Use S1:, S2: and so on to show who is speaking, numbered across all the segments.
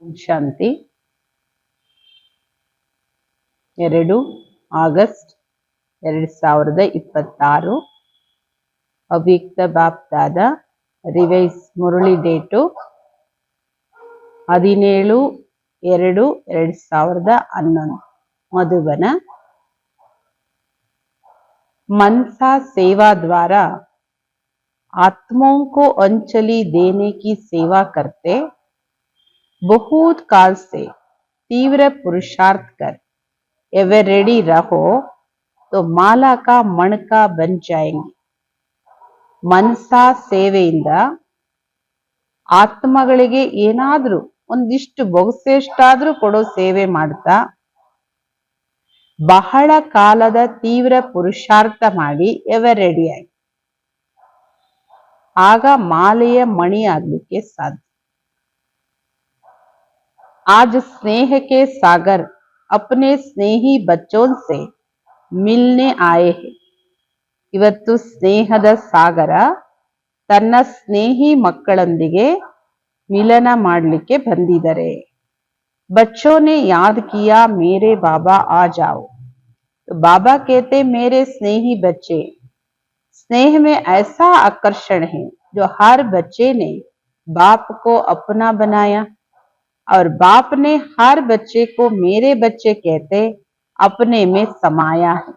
S1: ಓಂ ಶಾಂತಿ 2 August 2026 ಅವ್ಯಕ್ತ BapDada revise Murali date 17/2/2011 Madhuban. मनसा सेवा द्वारा आत्माओं को अंजलि देने की सेवा करते बहुत काल से तीव्र पुरुषार्थ कर एवर रेडी रहो तो माला का मणका बन जाएंगे। मनसा ಸೇವೆಯಿಂದ ಆತ್ಮಗಳಿಗೆ ಏನಾದ್ರೂ ಒಂದಿಷ್ಟು ಬಹುಶೇಷ್ಟಾದ್ರೂ ಕೊಡೋ ಸೇವೆ ಮಾಡ್ತಾ ಬಹಳ ಕಾಲದ ತೀವ್ರ ಪುರುಷಾರ್ಥ ಮಾಡಿ ಎವರ್ ರೆಡಿ ಆಗಿ ಆಗ ಮಾಲೆಯ ಮಣಿ ಆಗ್ಲಿಕ್ಕೆ ಸಾಧ್ಯ। आज स्नेह के सागर अपने स्नेही बच्चों से मिलने आए हैं। ಇವತ್ತು ಸ್ನೇಹದ ಸಾಗರ ತನ್ನ ಸ್ನೇಹಿ ಮಕ್ಕಳೊಂದಿಗೆ ಮಿಲನ ಮಾಡಲಿಕ್ಕೆ ಬಂದಿದ್ದಾರೆ। बच्चों ने याद किया मेरे बाबा आ जाओ, तो बाबा कहते मेरे स्नेही बच्चे। स्नेह में ऐसा आकर्षण है जो हर बच्चे ने बाप को अपना बनाया और बाप ने हर बच्चे को मेरे बच्चे कहते अपने में समाया है।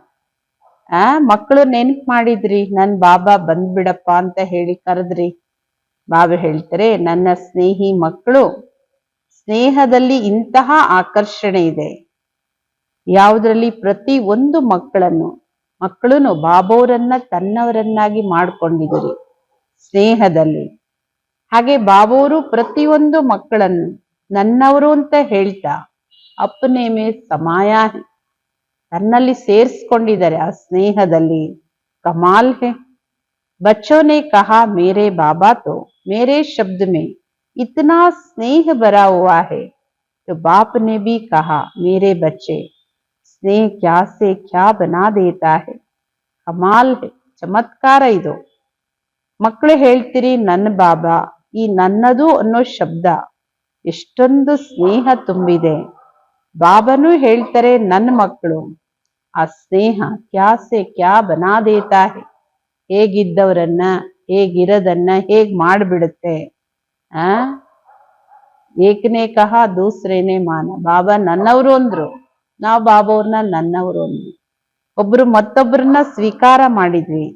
S1: ಮಕ್ಕಳು ನೆನಪು ಮಾಡಿದ್ರಿ, ನನ್ ಬಾಬಾ ಬಂದ್ಬಿಡಪ್ಪ ಅಂತ ಹೇಳಿ ಕರೆದ್ರಿ। ಬಾಬಾ ಹೇಳ್ತಾರೆ ನನ್ನ ಸ್ನೇಹಿ ಮಕ್ಕಳು, ಸ್ನೇಹದಲ್ಲಿ ಇಂತಹ ಆಕರ್ಷಣೆ ಇದೆ ಯಾವುದ್ರಲ್ಲಿ ಪ್ರತಿ ಒಂದು ಮಕ್ಕಳನ್ನು ಬಾಬೋರನ್ನ ತನ್ನವರನ್ನಾಗಿ ಮಾಡ್ಕೊಂಡಿದ್ದೀರಿ ಸ್ನೇಹದಲ್ಲಿ। ಹಾಗೆ ಬಾಬೋರು ಪ್ರತಿಯೊಂದು ಮಕ್ಕಳನ್ನು ನನ್ನವರು ಅಂತ ಹೇಳ್ತಾ ಅಪ್ಪನೇ ಮೇ ಸಮಾಯ ತನ್ನಲ್ಲಿ ಸೇರಿಸ್ಕೊಂಡಿದ್ದಾರೆ ಆ ಸ್ನೇಹದಲ್ಲಿ। ಕಮಾಲ್ है। बच्चों ने कहा मेरे बाबा तो मेरे शब्द में इतना स्नेह भरा हुआ है, तो बाप ने भी कहा मेरे बच्चे स्नेह क्या से क्या बना देता है। कमाल है, ಚಮತ್ಕಾರ ಇದು। ಮಕ್ಕಳು ಹೇಳ್ತೀರಿ ನನ್ನ ಬಾಬಾ, ಈ ನನ್ನದು ಅನ್ನೋ ಶಬ್ದ ಎಷ್ಟೊಂದು ಸ್ನೇಹ ತುಂಬಿದೆ। ಬಾಬಾನು ಹೇಳ್ತಾರೆ ನನ್ನ ಮಕ್ಕಳು ಆ ಸ್ನೇಹ ಕ್ಯಾ ಸೆ ಕ್ಯಾ ಬನಾ ದೇತಾ ಹೈ, ಹೇಗಿದ್ದವರನ್ನ ಹೇಗಿರದನ್ನ ಹೇಗ್ ಮಾಡ್ಬಿಡುತ್ತೆ। ಏಕನೇ ಕಹ ದೂಸರೇನೆ ಮಾನ, ಬಾಬಾ ನನ್ನವರು ಅಂದ್ರು, ನಾವು ಬಾಬಾವ್ರನ್ನ ನನ್ನವರು ಅಂದ್ರು, ಒಬ್ರು ಮತ್ತೊಬ್ಬರನ್ನ ಸ್ವೀಕಾರ ಮಾಡಿದ್ವಿ।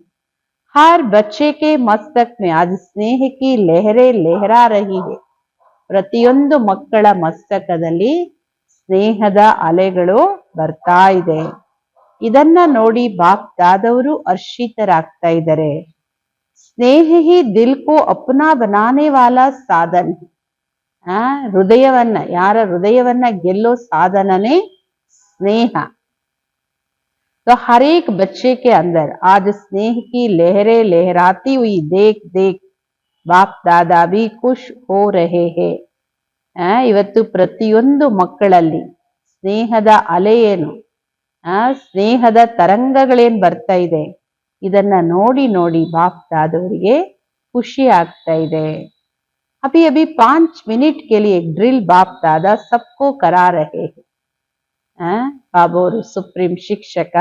S1: हर बच्चे के मस्तक में आज स्नेह की लहरें लहरा रही है। ಪ್ರತಿಯೊಂದು ಮಕ್ಕಳ ಮಸ್ತಕದಲ್ಲಿ ಸ್ನೇಹದ ಅಲೆಗಳು ಬರ್ತಾ ಇದೆ। ಇದನ್ನ ನೋಡಿ ಬಾಪ್ ದಾದವರು ಹರ್ಷಿತರಾಗ್ತಾ ಇದ್ದಾರೆ। ಸ್ನೇಹ ಹಿ ದಿಲ್ ಕೋ ಅಪ್ನಾ ಬನಾನೆ ವಾಲಾ ಸಾಧನ, ಯಾರ ಹೃದಯವನ್ನ ಗೆಲ್ಲೋ ಸಾಧನನೇ ಸ್ನೇಹ। तो हर एक बच्चे के अंदर आज स्नेह की लहरें लहराती हुई देख देख बाप दादा भी खुश हो रहे हैं। ಇವತ್ತು ಪ್ರತಿಯೊಂದು ಮಕ್ಕಳಲ್ಲಿ ಸ್ನೇಹದ ಅಲೆ ಏನು, ಸ್ನೇಹದ ತರಂಗಗಳೇನ್ ಬರ್ತಾ ಇದೆ, ಇದನ್ನ ನೋಡಿ ನೋಡಿ ಬಾಪ್ ದಾದವರಿಗೆ ಖುಷಿ ಆಗ್ತಾ ಇದೆ। अभी अभी 5 मिनट के लिए ड्रिल बाप दादा सबको करा रहे हैं। ಬಾಬೋರು ಸುಪ್ರೀಂ ಶಿಕ್ಷಕ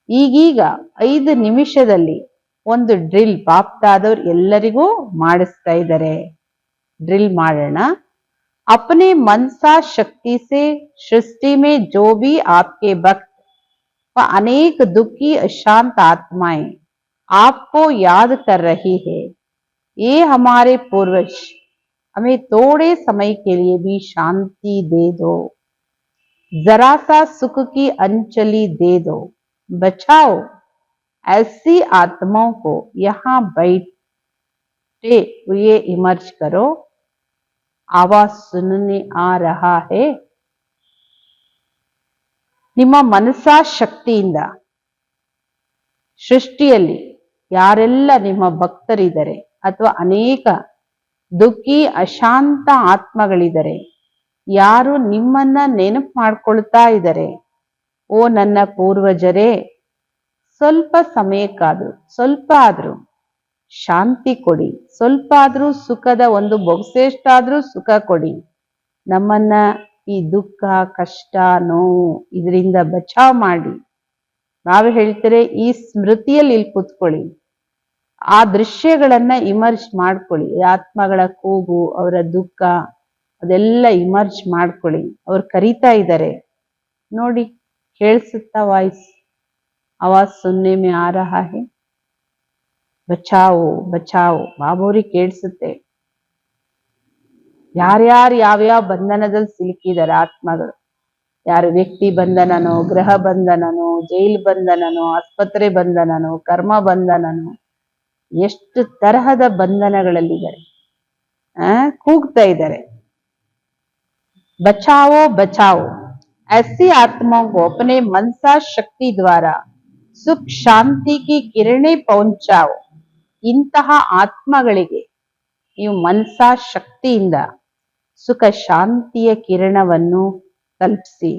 S1: ಈಗೀಗ 5 ನಿಮಿಷದಲ್ಲಿ ಒಂದು ಡ್ರಿಲ್ ಬಾಪ್ ದಾದವ್ರು ಎಲ್ಲರಿಗೂ ಮಾಡಿಸ್ತಾ ಇದ್ದಾರೆ। ಡ್ರಿಲ್ ಮಾಡೋಣ। अपने मनसा शक्ति से सृष्टि में जो भी आपके भक्त व अनेक दुखी अशांत आत्माएं आपको याद कर रही है, ये हमारे पूर्वज हमें थोड़े समय के लिए भी शांति दे दो, जरा सा सुख की अंजलि दे दो, बचाओ ऐसी आत्माओं को यहाँ बैठे हुए इमर्ज करो। आवाज सुनने आ रहा है। ನಿಮ್ಮ ಮನಸಾ ಶಕ್ತಿಯಿಂದ ಸೃಷ್ಟಿಯಲ್ಲಿ ಯಾರೆಲ್ಲ ನಿಮ್ಮ ಭಕ್ತರಿದ್ದಾರೆ ಅಥವಾ ಅನೇಕ ದುಃಖಿ ಅಶಾಂತ ಆತ್ಮಗಳಿದ್ದಾರೆ, ಯಾರು ನಿಮ್ಮನ್ನ ನೆನಪು ಮಾಡ್ಕೊಳ್ತಾ ಇದ್ದಾರೆ, ಓ ನನ್ನ ಪೂರ್ವಜರೇ, ಸ್ವಲ್ಪ ಸಮಯಕ್ಕಾದ್ರೂ ಸ್ವಲ್ಪ ಆದ್ರೂ ಶಾಂತಿ ಕೊಡಿ, ಸ್ವಲ್ಪ ಆದ್ರೂ ಸುಖದ ಒಂದು ಬಹುಶೇಷ್ಟಾದ್ರೂ ಸುಖ ಕೊಡಿ। ನಮ್ಮನ್ನ ಈ ದುಃಖ ಕಷ್ಟ ನೋವು ಇದರಿಂದ ಬಚಾವ್ ಮಾಡಿ ನಾವು ಹೇಳ್ತಾರೆ ಈ ಸ್ಮೃತಿಯಲ್ಲಿ ಇಲ್ಲಿ ಕೂತ್ಕೊಳ್ಳಿ, ಆ ದೃಶ್ಯಗಳನ್ನ ಇಮರ್ಜ್ ಮಾಡ್ಕೊಳ್ಳಿ. ಆತ್ಮಗಳ ಕೂಗು, ಅವರ ದುಃಖ ಅದೆಲ್ಲ ಇಮರ್ಜ್ ಮಾಡ್ಕೊಳ್ಳಿ. ಅವ್ರು ಕರೀತಾ ಇದ್ದಾರೆ ನೋಡಿ, ಕೇಳಿಸುತ್ತಾ ವಾಯ್ಸ್, ಆವಾಜ್ ಸುನ್ನೆ ಮೇ ಆ ರಹಾ ಹೈ, ಬಚಾವೋ ಬಚಾವೋ. ಬಾಬೋರಿಗೆ ಕೇಳಿಸುತ್ತೆ. ಯಾರ್ಯಾರು ಯಾವ್ಯಾವ ಬಂಧನದಲ್ಲಿ ಸಿಲುಕಿದ್ದಾರೆ ಆತ್ಮಗಳು, ಯಾರು ವ್ಯಕ್ತಿ ಬಂಧನನೋ, ಗ್ರಹ ಬಂಧನನೋ, ಜೈಲ್ ಬಂಧನನೋ, ಆಸ್ಪತ್ರೆ ಬಂಧನನೋ, ಕರ್ಮ ಬಂಧನನೋ, ಎಷ್ಟು ತರಹದ ಬಂಧನಗಳಲ್ಲಿದ್ದಾರೆ, ಕೂಗ್ತಾ ಇದ್ದಾರೆ. बचाओ बचाओ, ऐसी आत्माओं को अपने मनसा शक्ति द्वारा सुख शांति की ಕಿರಣೆ ಪਹੁಂಚಾओ. ಇಂತಹ ಆತ್ಮಗಳಿಗೆ ನೀವು ಮನಸಾ ಶಕ್ತಿಯಿಂದ ಸುಖ ಶಾಂತಿಯ ಕಿರಣವನ್ನು ತಲುಪಿಸಿ.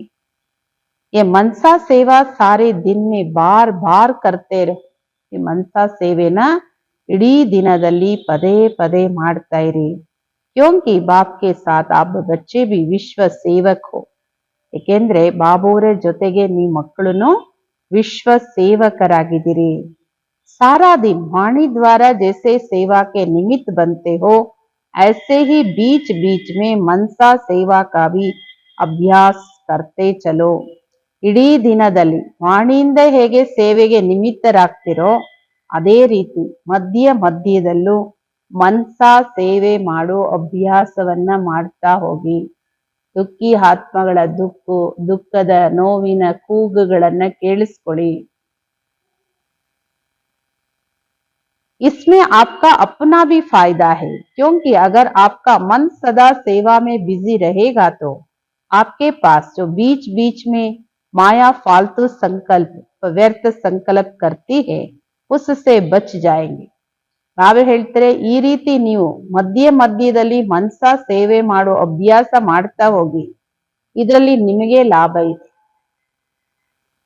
S1: ये मनसा सेवा सारे दिन में बार बार करते रहो. ಈ ಮನಸಾ ಸೇವೆನ ಇಡೀ ದಿನದಲ್ಲಿ ಪದೇ ಪದೇ ಮಾಡ್ತಾ ಇರಿ. क्योंकि बाप के साथ आप बच्चे भी विश्व सेवक हो. ಏಕೆಂದ್ರೆ ಬಾಬೋರ ಜೊತೆಗೆ ನೀವು ಮಕ್ಕಳು ವಿಶ್ವ ಸೇವಕರಾಗಿದ್ದೀರಿ. सारा दिन वाणी द्वारा जैसे सेवा के निमित्त बनते हो, ऐसे ही बीच बीच में मनसा सेवा का भी ಅಭ್ಯಾಸ करते चलो. ಇಡೀ ದಿನದಲ್ಲಿ ವಾಣಿಯಿಂದ ಹೇಗೆ ಸೇವೆಗೆ ನಿಮಿತ್ತರಾಗ್ತಿರೋ ಅದೇ ರೀತಿ ಮಧ್ಯ ಮಧ್ಯದಲ್ಲೂ ಮನಸಾ ಸೇವೆ ಮಾಡೋ ಅಭ್ಯಾಸವನ್ನ ಮಾಡ್ತಾ ಹೋಗಿ. ದುಃಖಿ ಆತ್ಮಗಳ ದುಃಖದ ನೋವಿನ ಕೂಗುಗಳನ್ನ ಕೇಳಿಸ್ಕೊಳ್ಳಿ. इसमें आपका अपना भी फायदा है, क्योंकि अगर आपका मन सदा सेवा में बिजी रहेगा तो आपके पास जो बीच बीच में माया फालतू संकल्प व्यर्थ संकल्प करती है उससे बच जाएंगे. ನಾವೇ ಹೇಳ್ತಾರೆ ಈ ರೀತಿ ನೀವು ಮಧ್ಯ ಮಧ್ಯದಲ್ಲಿ ಮನಸಾ ಸೇವೆ ಮಾಡೋ ಅಭ್ಯಾಸ ಮಾಡ್ತಾ ಹೋಗಿ, ಇದರಲ್ಲಿ ನಿಮಗೆ ಲಾಭ ಇದೆ.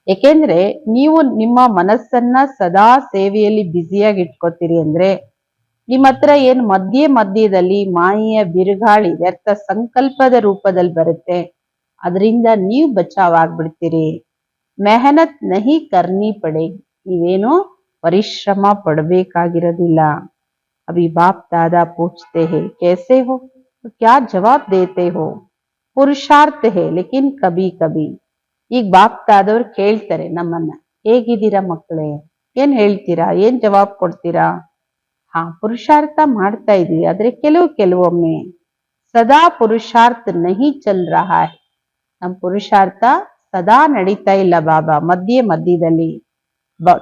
S1: ಏಕೆಂದ್ರೆ ನೀವು ನಿಮ್ಮ ಮನಸ್ಸನ್ನ ಸದಾ ಸೇವೆಯಲ್ಲಿ ಬ್ಯುಸಿಯಾಗಿ ಇಟ್ಕೋತೀರಿ ಅಂದ್ರೆ ನಿಮ್ಮ ಹತ್ರ ಏನ್ ಮಧ್ಯ ಮಧ್ಯದಲ್ಲಿ ಮಾಯೆಯ ಬಿರುಗಾಳಿ ವ್ಯರ್ಥ ಸಂಕಲ್ಪದ ರೂಪದಲ್ಲಿ ಬರುತ್ತೆ, ಅದರಿಂದ ನೀವು ಬಚಾವಾಗ್ಬಿಡ್ತೀರಿ. ಮೆಹನತ್ ನಹಿ ಕರ್ನಿ ಪಡೇಗಿ, ನೀವೇನು ಪರಿಶ್ರಮ ಪಡಬೇಕಾಗಿರೋದಿಲ್ಲ. अभी बाप दादा पूछते हैं कैसे हो, तो क्या जवाब देते हो? पुरुषार्थ है लेकिन कभी कभी. ಈಗ ಬಾಪ್ ದಾದವ್ರು ಕೇಳ್ತಾರೆ ನಮ್ಮನ್ನ, ಹೇಗಿದ್ದೀರಾ ಮಕ್ಕಳೇ, ಏನ್ ಹೇಳ್ತೀರಾ, ಏನ್ ಜವಾಬ್ ಕೊಡ್ತೀರಾ? ಪುರುಷಾರ್ಥ ಮಾಡ್ತಾ ಇದೀವಿ, ಆದ್ರೆ ಕೆಲವೊಮ್ಮೆ ಸದಾ ಪುರುಷಾರ್ಥ ನಹಿ ಚಲ್ ರಹಾ ಹೈ, ನಮ್ ಪುರುಷಾರ್ಥ ಸದಾ ನಡೀತಾ ಇಲ್ಲ ಬಾಬಾ, ಮಧ್ಯ ಮಧ್ಯದಲ್ಲಿ.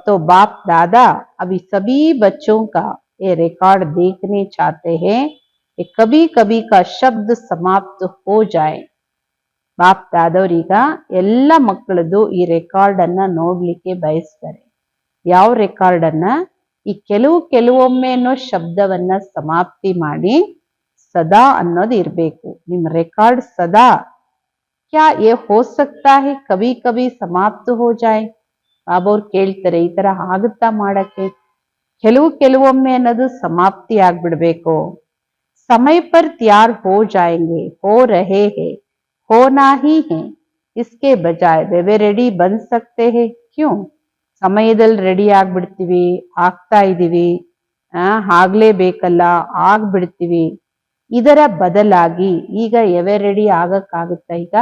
S1: तो बाप दादा अभी सभी बच्चों का ये रिकॉर्ड देखने चाहते हैं कि कभी कभी का शब्द समाप्त हो जाए. ಬಾಪ್ ದಾದವ್ರೀಗ ಎಲ್ಲ ಮಕ್ಕಳದು ಈ ರೆಕಾರ್ಡ್ ಅನ್ನ ನೋಡ್ಲಿಕ್ಕೆ ಬಯಸ್ತಾರೆ. ಯಾವ ರೆಕಾರ್ಡ್ ಅನ್ನ? ಈ ಕೆಲವೊಮ್ಮೆ ಅನ್ನೋ ಶಬ್ದವನ್ನ ಸಮಾಪ್ತಿ ಮಾಡಿ ಸದಾ ಅನ್ನೋದು ಇರ್ಬೇಕು. ನಿಮ್ ರೆಕಾರ್ಡ್ ಸದಾ. ಕ್ಯಾ ಯೇ ಹೋ ಸಕ್ತಾ ಹೈ ಕಭಿ ಕಭಿ ಸಮಾಪ್ತ ಹೋ ಜಾಯ್? ಬಾಬೋರ್ ಕೇಳ್ತಾರೆ, ಈ ತರ ಆಗುತ್ತಾ ಮಾಡಕ್ಕೆ? ಕೆಲವೊಮ್ಮೆ ಅನ್ನೋದು ಸಮಾಪ್ತಿ ಆಗ್ಬಿಡ್ಬೇಕು. ಸಮಯ ಪರ್ ತ್ಯಾರ್ ಹೋ ಜಾಯಂಗೆ, ಹೋ ರಹೇ ಹೇ, ಹೋನಾ ಹಿ ಹೇ, ಇಸ್ಕೆ ಬಜಾಯ್ ವೆ ರೆಡಿ ಬನ್ ಸಕ್ತೆ ಹೇ ಕ್ಯೂ? ಸಮಯದಲ್ಲಿ ರೆಡಿ ಆಗ್ಬಿಡ್ತೀವಿ, ಆಗ್ತಾ ಇದೀವಿ, ಆಗ್ಲೇಬೇಕಲ್ಲ, ಆಗ್ಬಿಡ್ತೀವಿ. ಇದರ ಬದಲಾಗಿ ಈಗ ಎವೆ ರೆಡಿ ಆಗಕ್ಕಾಗುತ್ತಾ? ಈಗ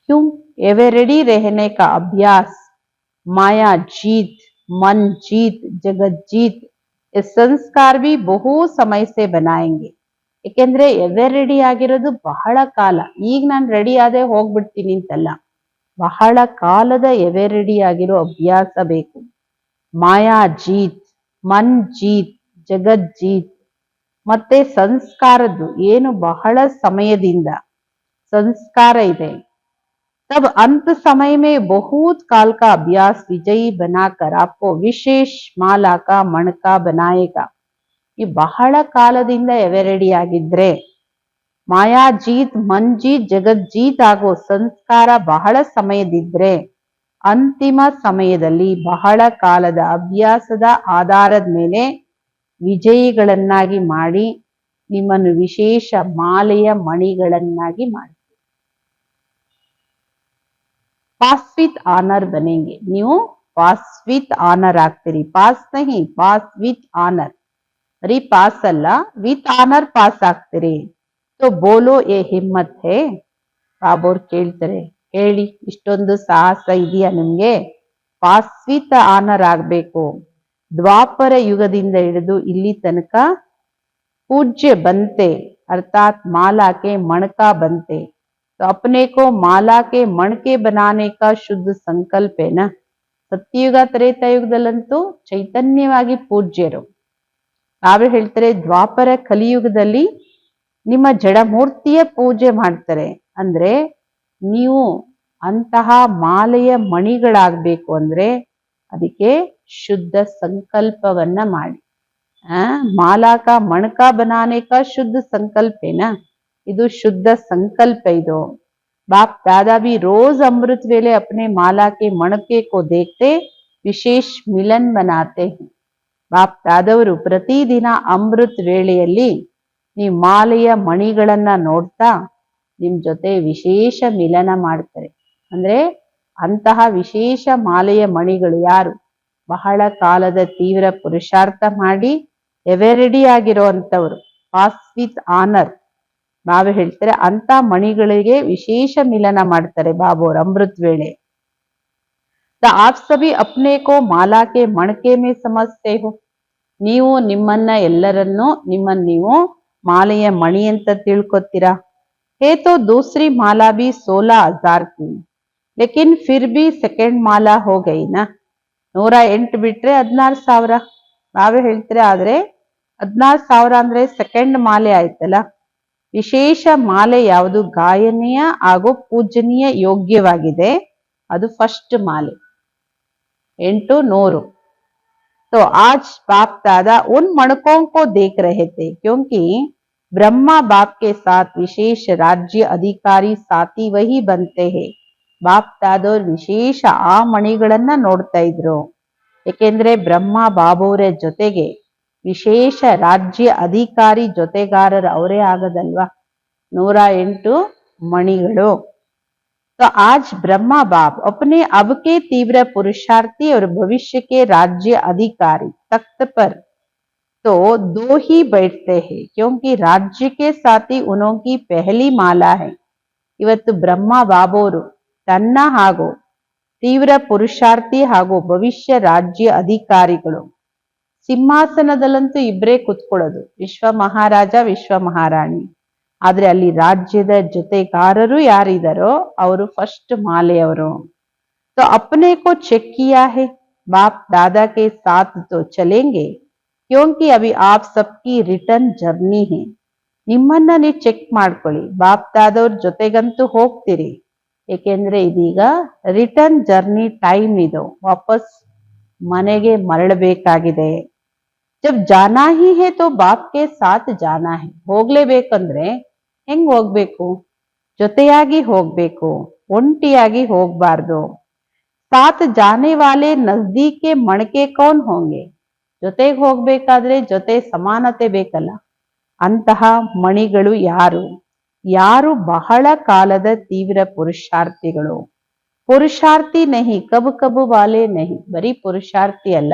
S1: क्यों? एवे रेडी रहने का अभ्यास माया जीत, मन जीत, जगत जीत ये संस्कार भी ಬಹು ಸಮಯ से बनाएंगे. ಏಕೆಂದ್ರೆ ಎವೆ ರೆಡಿ ಆಗಿರೋದು ಬಹಳ ಕಾಲ. ಈಗ ನಾನು ರೆಡಿ ಆದೆ ಹೋಗ್ಬಿಡ್ತೀನಿ ಅಂತಲ್ಲ, ಬಹಳ ಕಾಲದ ಎವೆ ರೆಡಿ ಆಗಿರೋ ಅಭ್ಯಾಸ ಬೇಕು. ಮಾಯಾ ಜೀತ್, ಮನ್ ಜೀತ್, ಜಗತ್ ಜೀತ್ ಮತ್ತೆ ಸಂಸ್ಕಾರದ್ದು ಏನು ಬಹಳ ಸಮಯದಿಂದ ಸಂಸ್ಕಾರ ಇದೆ. तब अंत समय में बहुत काल का अभ्यास विजयी बनाकर आपको विशेष माला का मणका बनाएगा. ಈ ಬಹಳ ಕಾಲದಿಂದ ಎವೆರೆಡಿ ಆಗಿದ್ರೆ ಮಾಯಾ ಜೀತ್, ಮನ್ ಜೀತ್, ಜಗತ್ ಜೀತ್ ಆಗೋ ಸಂಸ್ಕಾರ ಬಹಳ ಸಮಯದಿದ್ರೆ ಅಂತಿಮ ಸಮಯದಲ್ಲಿ ಬಹಳ ಕಾಲದ ಅಭ್ಯಾಸದ ಆಧಾರದ ಮೇಲೆ ವಿಜಯಿಗಳನ್ನಾಗಿ ಮಾಡಿ ನಿಮ್ಮನ್ನು ವಿಶೇಷ ಮಾಲೆಯ ಮಣಿಗಳನ್ನಾಗಿ ಮಾಡಿ. ಪಾಸ್ ವಿತ್ ಆನರ್ ಬನೆಂಗೆ, ನೀವು ಪಾಸ್ ವಿತ್ ಆನರ್ ಆಗ್ತೀರಿ. ಪಾಸ್ ನಹಿ, ಪಾಸ್ ವಿತ್ ಆನರ್. ಬರೀ ಪಾಸ್ ಅಲ್ಲ, ವಿತ್ ಆನರ್ ಪಾಸ್ ಆಗ್ತೀರಿ. तो बोलो ये हिम्मत है. ಬಾಬೋರ್ ಕೇಳ್ತಾರೆ, ಹೇಳಿ ಇಷ್ಟೊಂದು ಸಾಹಸ ಇದೆಯಾ ನಿಮ್ಗೆ? ಪಾಸ್ ವಿತ್ ಆನರ್ ಆಗ್ಬೇಕು. ದ್ವಾಪರ ಯುಗದಿಂದ ಹಿಡಿದು ಇಲ್ಲಿ ತನಕ पूज्य बनते अर्थात माला के मणका बनते, तो अपने को माला के मणके बनाने का शुद्ध संकल्प है ना. ಸತ್ಯಯುಗ ತ್ರೇತಾಯುಗದಲ್ಲಂತೂ ಚೈತನ್ಯವಾಗಿ ಪೂಜ್ಯರು. ನಾವೇ ಹೇಳ್ತಾರೆ ದ್ವಾಪರ ಕಲಿಯುಗದಲ್ಲಿ ನಿಮ್ಮ ಜಡಮೂರ್ತಿಯ ಪೂಜೆ ಮಾಡ್ತಾರೆ. ಅಂದ್ರೆ ನೀವು ಅಂತಹ ಮಾಲೆಯ ಮಣಿಗಳಾಗಬೇಕು ಅಂದ್ರೆ ಅದಕ್ಕೆ ಶುದ್ಧ ಸಂಕಲ್ಪವನ್ನ ಮಾಡಿ. माला का मणका बनाने का शुद्ध संकल्प है ना. ಇದು ಶುದ್ಧ ಸಂಕಲ್ಪ. ಇದು बाप दादा भी रोज अमृत वेले अपने माला के मणके को देखते विशेष मिलन मनाते हैं. ಬಾಪ್ ದಾದವರು ಪ್ರತಿದಿನ ಅಮೃತ್ ವೇಳೆಯಲ್ಲಿ ನೀವು ಮಾಲೆಯ ಮಣಿಗಳನ್ನ ನೋಡ್ತಾ ನಿಮ್ ಜೊತೆ ವಿಶೇಷ ಮಿಲನ ಮಾಡ್ತಾರೆ. ಅಂದ್ರೆ ಅಂತಹ ವಿಶೇಷ ಮಾಲೆಯ ಮಣಿಗಳು ಯಾರು ಬಹಳ ಕಾಲದ ತೀವ್ರ ಪುರುಷಾರ್ಥ ಮಾಡಿ ಎವೆರೆಡಿ ಆಗಿರುವಂತವ್ರು, ಪಾಸ್ ವಿತ್ ಆನರ್. ನಾವೇ ಹೇಳ್ತಾರೆ ಅಂತ ಮಣಿಗಳಿಗೆ ವಿಶೇಷ ಮಿಲನ ಮಾಡ್ತಾರೆ ಬಾಬೋರ್ ಅಮೃತ್ ವೇಳೆ. आप सभी अपने को माला के मणके में समझते हो. ನೀವು ನಿಮ್ಮನ್ನ ಎಲ್ಲರನ್ನು ನಿಮ್ಮನ್ನ ನೀವು ಮಾಲೆಯ ಮಣಿ ಅಂತ ತಿಳ್ಕೊತೀರಾ. है तो दूसरी माला भी 16,000 की, लेकिन फिर भी सेकेंड माला हो गई ना. 108 ಬಿಟ್ರೆ 16,000. ನಾವೇ ಹೇಳ್ತಾರೆ ಆದ್ರೆ 16,000 ಅಂದ್ರೆ ಸೆಕೆಂಡ್ ಮಾಲೆ ಆಯ್ತಲ್ಲ. ವಿಶೇಷ ಮಾಲೆ ಯಾವುದು ಗಾಯನೀಯ ಹಾಗೂ ಪೂಜನೀಯ ಯೋಗ್ಯವಾಗಿದೆ ಅದು ಫಸ್ಟ್ ಮಾಲೆ 800. तो आज बाप दादा उन मणकों को देख रहे थे क्योंकि ब्रह्मा बाप के साथ विशेष राज्य अधिकारी साथी वही बनते हैं. ಬಾಪ್ ದಾದೋರ್ ವಿಶೇಷ ಆ ಮಣಿಗಳನ್ನ ನೋಡ್ತಾ ಇದ್ರು. ಏಕೆಂದ್ರೆ ಬ್ರಹ್ಮ ಬಾಬೋರ ಜೊತೆಗೆ ವಿಶೇಷ ರಾಜ್ಯ ಅಧಿಕಾರಿ ಜೊತೆಗಾರರು ಅವರೇ ಆಗದಲ್ವಾ. 108 ಮಣಿಗಳು. तो आज ब्रह्मा बाप अपने अब के तीव्र पुरुषार्थी और भविष्य के राज्य अधिकारी तख्त पर तो 2 ही बैठते हैं क्योंकि राज्य के साथ ही उनकी पहली माला है. ಇವತ್ತು ಬ್ರಹ್ಮ ಬಾಬೋರು ತನ್ನ ಹಾಗೂ ತೀವ್ರ ಪುರುಷಾರ್ಥಿ ಹಾಗೂ ಭವಿಷ್ಯ ರಾಜ್ಯ ಅಧಿಕಾರಿಗಳು ಸಿಂಹಾಸನದಲ್ಲಂತೂ ಇಬ್ಬರೇ ಕುತ್ಕೊಳ್ಳೋದು, ವಿಶ್ವ ಮಹಾರಾಜ ವಿಶ್ವ ಮಹಾರಾಣಿ. ಆದ್ರೆ ಅಲ್ಲಿ ರಾಜ್ಯದ ಜೊತೆಗಾರರು ಯಾರಿದಾರೋ ಅವರು ಫಸ್ಟ್ ಮಾಲೆಯವರು. तो अपने को चेक किया है, बाप दादा के साथ तो चलेंगे क्योंकि अभी आप सबकी ರಿಟರ್ನ್ ಜರ್ನಿ है. ನಿಮ್ಮನ್ನ ನೀವು ಚೆಕ್ ಮಾಡ್ಕೊಳ್ಳಿ, ಬಾಪ್ ದಾದವ್ರ ಜೊತೆಗಂತೂ ಹೋಗ್ತೀರಿ. ಏಕೆಂದ್ರೆ ಇದೀಗ ರಿಟರ್ನ್ ಜರ್ನಿ ಟೈಮ್ ಇದು, ವಾಪಸ್ ಮನೆಗೆ ಮರಳಬೇಕಾಗಿದೆ. जब जाना ही है तो बाप के साथ जाना है. ಹೋಗ್ಲೇಬೇಕಂದ್ರೆ ಹೆಂಗ್ ಹೋಗ್ಬೇಕು? ಜೊತೆಯಾಗಿ ಹೋಗ್ಬೇಕು, ಒಂಟಿಯಾಗಿ ಹೋಗ್ಬಾರ್ದು. साथ जाने वाले नजदीक के मणके कौन होंगे. ಜೊತೆಗೆ ಹೋಗ್ಬೇಕಾದ್ರೆ ಜೊತೆ ಸಮಾನತೆ ಬೇಕಲ್ಲ. ಅಂತಹ ಮಣಿಗಳು ಯಾರು? ಯಾರು ಬಹಳ ಕಾಲದ ತೀವ್ರ ಪುರುಷಾರ್ಥಿಗಳು. ಪುರುಷಾರ್ಥಿ ನಹಿ ಕಬು ಕಬು ವಾಲೆ ನಹಿ, ಬರೀ ಪುರುಷಾರ್ಥಿ ಅಲ್ಲ,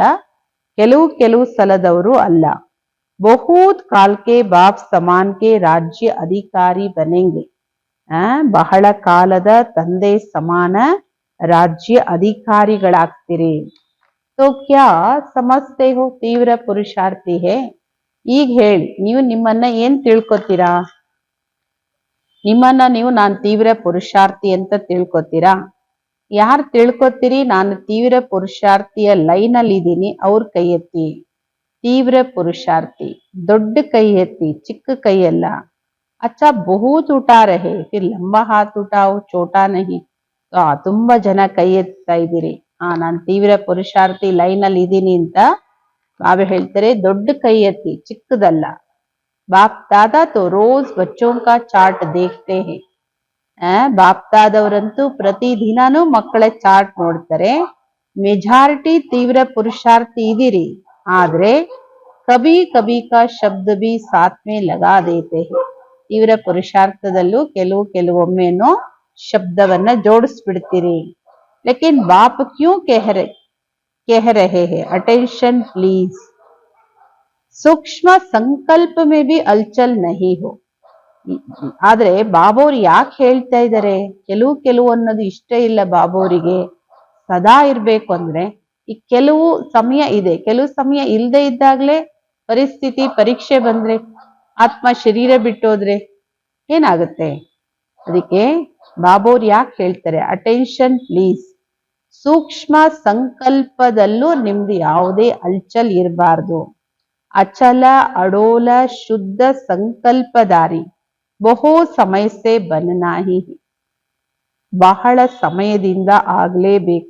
S1: ಕೆಲವು ಸಲದವರು ಅಲ್ಲ. ಬಹುತ್ ಕಾಲ್ ಕೆ ಬಾಪ್ ಸಮಾನ್ ಕೆ ರಾಜ್ಯ ಅಧಿಕಾರಿ ಬನೆಂಗೆ. ಬಹಳ ಕಾಲದ ತಂದೆ ಸಮಾನ ರಾಜ್ಯ ಅಧಿಕಾರಿಗಳಾಗ್ತಿರಿ. तो क्या समझते हो ತೀವ್ರ ಪುರುಷಾರ್ಥಿ ಹೇ. ಈಗ ಹೇಳಿ, ನೀವು ನಿಮ್ಮನ್ನ ಏನ್ ತಿಳ್ಕೊತೀರಾ? ನಿಮ್ಮನ್ನ ನೀವು ನಾನು ತೀವ್ರ ಪುರುಷಾರ್ಥಿ ಅಂತ ತಿಳ್ಕೊತೀರಾ? ಯಾರು ತಿಳ್ಕೊತೀರಿ ನಾನು ತೀವ್ರ ಪುರುಷಾರ್ಥಿಯ ಲೈನ್ ಅಲ್ಲಿ ಇದ್ದೀನಿ ಅವ್ರ ಕೈ ಎತ್ತಿ. ತೀವ್ರ ಪುರುಷಾರ್ಥಿ ದೊಡ್ಡ ಕೈ ಎತ್ತಿ, ಚಿಕ್ಕ ಕೈ ಅಲ್ಲ. ಅಚ್ಚಾ ಬಹುತ್ ಉಠಾ ರಹೆ ಫಿರ್ ಲಂಬಾ ಹಾತ್ ಉಠಾओ ಚೋಟಾ ನಹಿ. ತುಂಬಾ ಜನ ಕೈ ಎತ್ತಾ ಇದ್ದೀರಿ, ನಾನು ತೀವ್ರ ಪುರುಷಾರ್ಥಿ ಲೈನ್ ಅಲ್ಲಿ ಇದ್ದೀನಿ ಅಂತ ನಾವೇ ಹೇಳ್ತಾರೆ ದೊಡ್ಡ ಕೈ ಎತ್ತಿ, ಚಿಕ್ಕದಲ್ಲ. ಬಾಪ್ ದಾದಾ ತೋ ರೋಜ್ ಬಚ್ಚೋಂ ಕಾ ಚಾರ್ಟ್ ದೇಖ್ತೆ ಹೇ. ಬಾಪ್ ದಾದವರಂತೂ ಪ್ರತಿದಿನಾನು ಮಕ್ಕಳ ಚಾರ್ಟ್ ನೋಡ್ತಾರೆ. ಮೆಜಾರಿಟಿ ತೀವ್ರ ಪುರುಷಾರ್ಥಿ ಇದೀರಿ, ಆದ್ರೆ कभी कभी का शब्द भी साथ में लगा देते हैं ತೀವ್ರ ಪುರುಷಾರ್ಥದಲ್ಲೂ ಕೆಲವೊಮ್ಮೆನೋ ಶಬ್ದವನ್ನ ಜೋಡಿಸ್ಬಿಡ್ತೀರಿ लेकिन बाप क्यों कह रहे हैं अटेंशन प्लीज सूक्ष्म संकल्प में भी हलचल नहीं हो ಆದ್ರೆ ಬಾಬೋರ್ ಯಾಕೆ ಹೇಳ್ತಾ ಇದ್ದಾರೆ ಕೆಲವು ಅನ್ನೋದು ಇಷ್ಟ ಇಲ್ಲ ಬಾಬೋರಿಗೆ ಸದಾ ಇರ್ಬೇಕು ಅಂದ್ರೆ ಈ ಕೆಲವು ಸಮಯ ಇದೆ ಕೆಲವು ಸಮಯ ಇಲ್ಲದೆ ಇದ್ದಾಗ್ಲೇ ಪರಿಸ್ಥಿತಿ ಪರೀಕ್ಷೆ ಬಂದ್ರೆ ಆತ್ಮ ಶರೀರ ಬಿಟ್ಟೋದ್ರೆ ಏನಾಗುತ್ತೆ ಅದಕ್ಕೆ ಬಾಬೋರ್ ಯಾಕೆ ಹೇಳ್ತಾರೆ ಅಟೆನ್ಷನ್ ಪ್ಲೀಸ್ ಸೂಕ್ಷ್ಮ ಸಂಕಲ್ಪದಲ್ಲೂ ನಿಮ್ದು ಯಾವುದೇ ಹಲ್ಚಲ್ ಇರಬಾರ್ದು ಅಚಲ ಅಡೋಲ ಶುದ್ಧ ಸಂಕಲ್ಪದಾರಿ ಬಹು ಸಮಯ ಸೆ ಬನನಾ ಹಿ ಬಹಳ ಸಮಯದಿಂದ ಆಗ್ಲೇಬೇಕು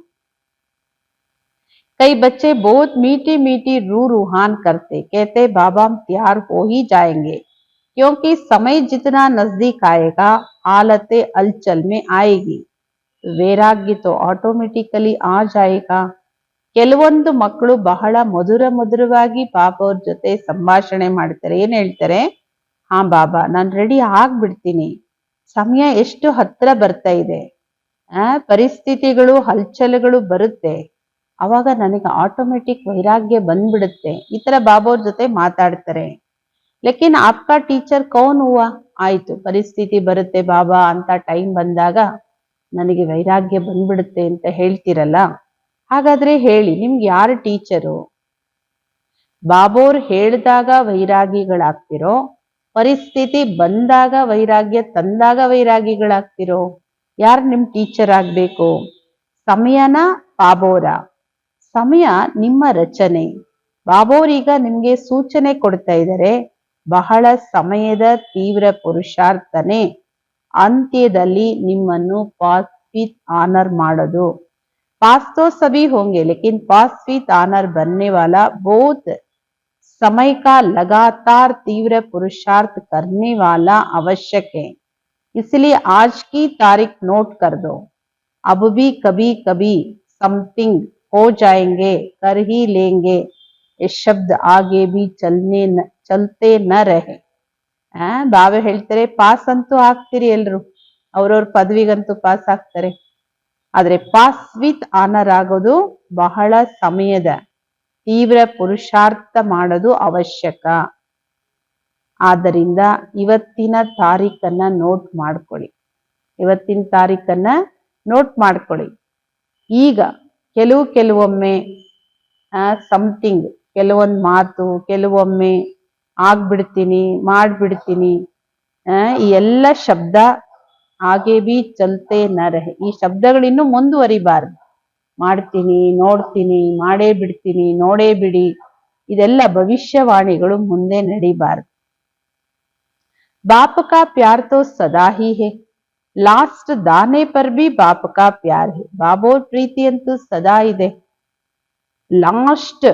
S1: कई बच्चे बहुत मीठी मीठी रूहान करते कहते बाबा हम तैयार हो ही जाएंगे क्योंकि समय जितना नजदीक आएगा हालत हलचल में आएगी वैराग्य तो ऑटोमेटिकली आ जाएगा ಕೆಲವೊಂದು ಮಕ್ಕಳು ಬಹಳ ಮಧುರವಾಗಿ ಬಾಬಾ ಅವ್ರ ಜೊತೆ ಸಂಭಾಷಣೆ ಮಾಡ್ತಾರೆ ಏನ್ ಹೇಳ್ತಾರೆ ಹಾ ಬಾಬಾ ನಾನು ರೆಡಿ ಆಗ್ಬಿಡ್ತೀನಿ ಸಮಯ ಎಷ್ಟು ಹತ್ರ ಬರ್ತಾ ಇದೆ ಪರಿಸ್ಥಿತಿಗಳು ಹಲ್ಚಲ್ಗಳು ಬರುತ್ತೆ ಅವಾಗ ನನಗೆ ಆಟೋಮೆಟಿಕ್ ವೈರಾಗ್ಯ ಬಂದ್ಬಿಡುತ್ತೆ ಈ ತರ ಬಾಬಾ ಅವ್ರ ಜೊತೆ ಮಾತಾಡ್ತಾರೆ ಲೇಕಿನ್ ಆಪ್ಕಾ ಟೀಚರ್ ಕೌನ್ ಹೂವಾ ಆಯ್ತು ಪರಿಸ್ಥಿತಿ ಬರುತ್ತೆ ಬಾಬಾ ಅಂತ ಟೈಮ್ ಬಂದಾಗ ನನಗೆ ವೈರಾಗ್ಯ ಬಂದ್ಬಿಡುತ್ತೆ ಅಂತ ಹೇಳ್ತಿರಲ್ಲ ಹಾಗಾದ್ರೆ ಹೇಳಿ ನಿಮ್ಗೆ ಯಾರು ಟೀಚರು ಬಾಬೋರ್ ಹೇಳಿದಾಗ ವೈರಾಗಿಗಳಾಗ್ತಿರೋ ಪರಿಸ್ಥಿತಿ ಬಂದಾಗ ವೈರಾಗ್ಯ ತಂದಾಗ ವೈರಾಗಿಗಳಾಗ್ತಿರೋ ಯಾರು ನಿಮ್ ಟೀಚರ್ ಆಗ್ಬೇಕು ಸಮಯನ ಬಾಬೋರ ಸಮಯ ನಿಮ್ಮ ರಚನೆ ಬಾಬೋರೀಗ ನಿಮ್ಗೆ ಸೂಚನೆ ಕೊಡ್ತಾ ಇದ್ದಾರೆ ಬಹಳ ಸಮಯದ ತೀವ್ರ ಪುರುಷಾರ್ಥನೆ ಅಂತ್ಯದಲ್ಲಿ ನಿಮ್ಮನ್ನು ಪಾಸ್ ವಿತ್ ಆನರ್ ಮಾಡೋದು पास तो सभी होंगे लेकिन पास विथ आनर बनने वाला बहुत समय का लगातार तीव्र पुरुषार्थ करने वाला आवश्यक है इसलिए आज की तारीख नोट कर दो अब भी कभी कभी समथिंग हो जाएंगे कर ही लेंगे ये शब्द आगे भी चलते न रहे ಬಾಬಾ ಹೇಳ್ತಾರೆ ಪಾಸ್ ಅಂತೂ ಆಗ್ತೀರಿ ಎಲ್ರು ಅವ್ರವ್ರ ಪದವಿಗಂತೂ ಪಾಸ್ ಆಗ್ತಾರೆ ಆದ್ರೆ ಪಾಸ್ ವಿತ್ ಆನರ್ ಆಗೋದು ಬಹಳ ಸಮಯದ ತೀವ್ರ ಪುರುಷಾರ್ಥ ಮಾಡೋದು ಅವಶ್ಯಕ ಆದ್ದರಿಂದ ಇವತ್ತಿನ ತಾರೀಖನ್ನ ನೋಟ್ ಮಾಡ್ಕೊಳ್ಳಿ ಈಗ ಕೆಲವೊಮ್ಮೆ ಸಮಥಿಂಗ್ ಕೆಲವೊಂದು ಮಾತು ಕೆಲವೊಮ್ಮೆ ಆಗ್ಬಿಡ್ತೀನಿ ಮಾಡ್ಬಿಡ್ತೀನಿ ಈ ಎಲ್ಲ ಶಬ್ದ ಹಾಗೆ ಬಿ ಚಲ್ತೆ ನ ರಹೆ ಈ ಶಬ್ದಗಳಿನ್ನೂ ಮುಂದುವರಿಬಾರ್ದು ಮಾಡ್ತೀನಿ ನೋಡ್ತೀನಿ ಮಾಡೇ ಬಿಡ್ತೀನಿ ನೋಡೇ ಬಿಡಿ ಇದೆಲ್ಲ ಭವಿಷ್ಯವಾಣಿಗಳು ಮುಂದೆ ನಡಿಬಾರ್ದು बाप का प्यार तो सदा ही है लास्ट दाने पर भी बाप का प्यार है ಬಾಬೋರ್ ಪ್ರೀತಿ ಅಂತೂ ಸದಾ ಇದೆ ಲಾಸ್ಟ್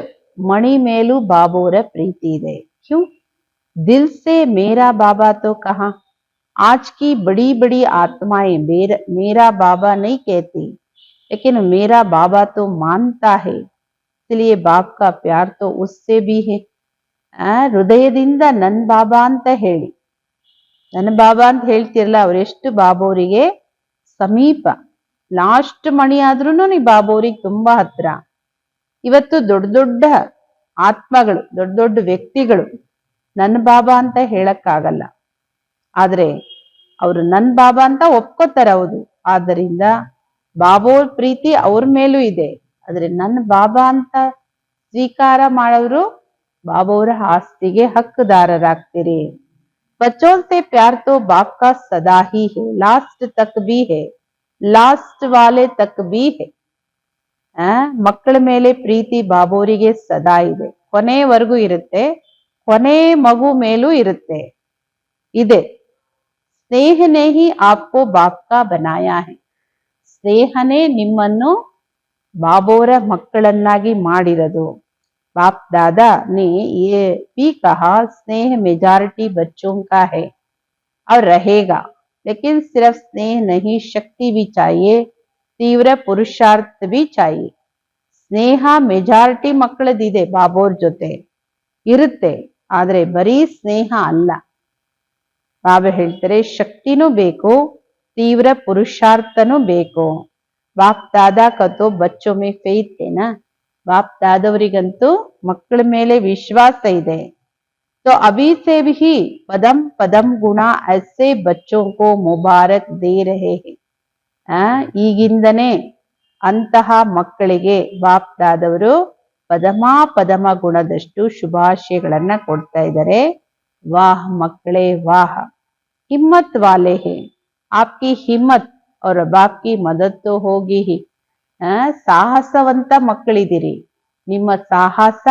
S1: ಮಣಿ ಮೇಲೂ ಬಾಬೋರ ಪ್ರೀತಿ ಇದೆ ಕ್ಯೂ ದಿಲ್ से मेरा बाबा तो कहा आज की बड़ी बड़ी आत्माएं मेरा बाबा नहीं कहती लेकिन मेरा बाबा तो मानता है इसलिए बाप का प्यार तो उससे भी है ಹೃದಯದಿಂದ ನನ್ ಬಾಬಾ ಅಂತ ಹೇಳಿ ನನ್ನ ಬಾಬಾ ಅಂತ ಹೇಳ್ತಿರಲ್ಲ ಅವರೆಷ್ಟು ಬಾಬೋರಿಗೆ ಸಮೀಪ ಲಾಸ್ಟ್ ಮಣಿ ಆದ್ರೂನು ನೀ ಬಾಬೋರಿಗೆ ತುಂಬಾ ಹತ್ರ ಇವತ್ತು ದೊಡ್ಡ ದೊಡ್ಡ ಆತ್ಮಗಳು ದೊಡ್ಡ ದೊಡ್ಡ ವ್ಯಕ್ತಿಗಳು ನನ್ನ ಬಾಬಾ ಅಂತ ಹೇಳಕ್ಕಾಗಲ್ಲ ಆದ್ರೆ ಅವರು ನನ್ ಬಾಬಾ ಅಂತ ಒಪ್ಕೋತಾರ ಹೌದು ಆದ್ದರಿಂದ ಬಾಬೋರ್ ಪ್ರೀತಿ ಅವ್ರ ಮೇಲೂ ಇದೆ ಆದ್ರೆ ನನ್ನ ಬಾಬಾ ಅಂತ ಸ್ವೀಕಾರ ಮಾಡೋರು ಬಾಬೋರ ಆಸ್ತಿಗೆ ಹಕ್ಕುದಾರರಾಗ್ತೀರಿ बच्चों से प्यार तो बाप का सदा ही है लास्ट तक भी है लास्ट वाले तक भी है ಮಕ್ಕಳ ಮೇಲೆ ಪ್ರೀತಿ ಬಾಬೋರಿಗೆ ಸದಾ ಇದೆ ಕೊನೆವರೆಗೂ ಇರುತ್ತೆ ಕೊನೆ ಮಗು ಮೇಲೂ ಇರುತ್ತೆ ಇದೆ ಸ್ನೇಹನೇ ಹಿ ಆಪ್ಕೋ ಬಾಪ್ ಕಾ ಬನಾಯಾ ಹೈ ಸ್ನೇಹನೇ ನಿಮ್ಮನ್ನು ಬಾಬೋರ ಮಕ್ಕಳನ್ನಾಗಿ ಮಾಡಿರೋದು बाप दादा ने ये भी कहा स्नेह मेजॉरिटी बच्चों का है और रहेगा लेकिन सिर्फ स्नेह नहीं शक्ति भी चाहिए तीव्र पुरुषार्थ भी चाहिए स्नेह मेजॉरिटी ಮಕ್ಕಳದಿದೆ ಬಾಬೋರ್ ಜೊತೆ ಇರುತ್ತೆ. ಆದ್ರೆ ಬರೀ ಸ್ನೇಹ ಅಲ್ಲ. ಬಾಬಾ ಹೇಳ್ತಾರೆ ಶಕ್ತಿನೂ ಬೇಕು, ತೀವ್ರ ಪುರುಷಾರ್ಥನೂ ಬೇಕು. ಬಾಪ್ ದಾದಾ ಕತೋ ಬಚ್ಚೋ ಮೇ ಫೇತ್ ಏನಾ, ಬಾಪ್ ದಾದವರಿಗಂತೂ ಮಕ್ಕಳ ಮೇಲೆ ವಿಶ್ವಾಸ ಇದೆ. तो अभी से भी पदम पदम गुणा ऐसे बच्चों को मुबारक दे रहे हैं. ಈಗಿಂದನೇ ಅಂತಹ ಮಕ್ಕಳಿಗೆ ಬಾಪ್ ದಾದವರು ಪದಮ ಪದಮ ಗುಣದಷ್ಟು ಶುಭಾಶಯಗಳನ್ನ ಕೊಡ್ತಾ ಇದ್ದಾರೆ. ವಾಹ್ ಮಕ್ಕಳೇ ವಾಹ್, ಹಿಮ್ಮತ್ ವಾಲೆ ಹೇ, ಆಪ್ಕಿ ಹಿಮ್ಮತ್ और बाप की मदद तो होगी ही. ಸಾಹಸವಂತ ಮಕ್ಕಳಿದ್ದೀರಿ, ನಿಮ್ಮ ಸಾಹಸ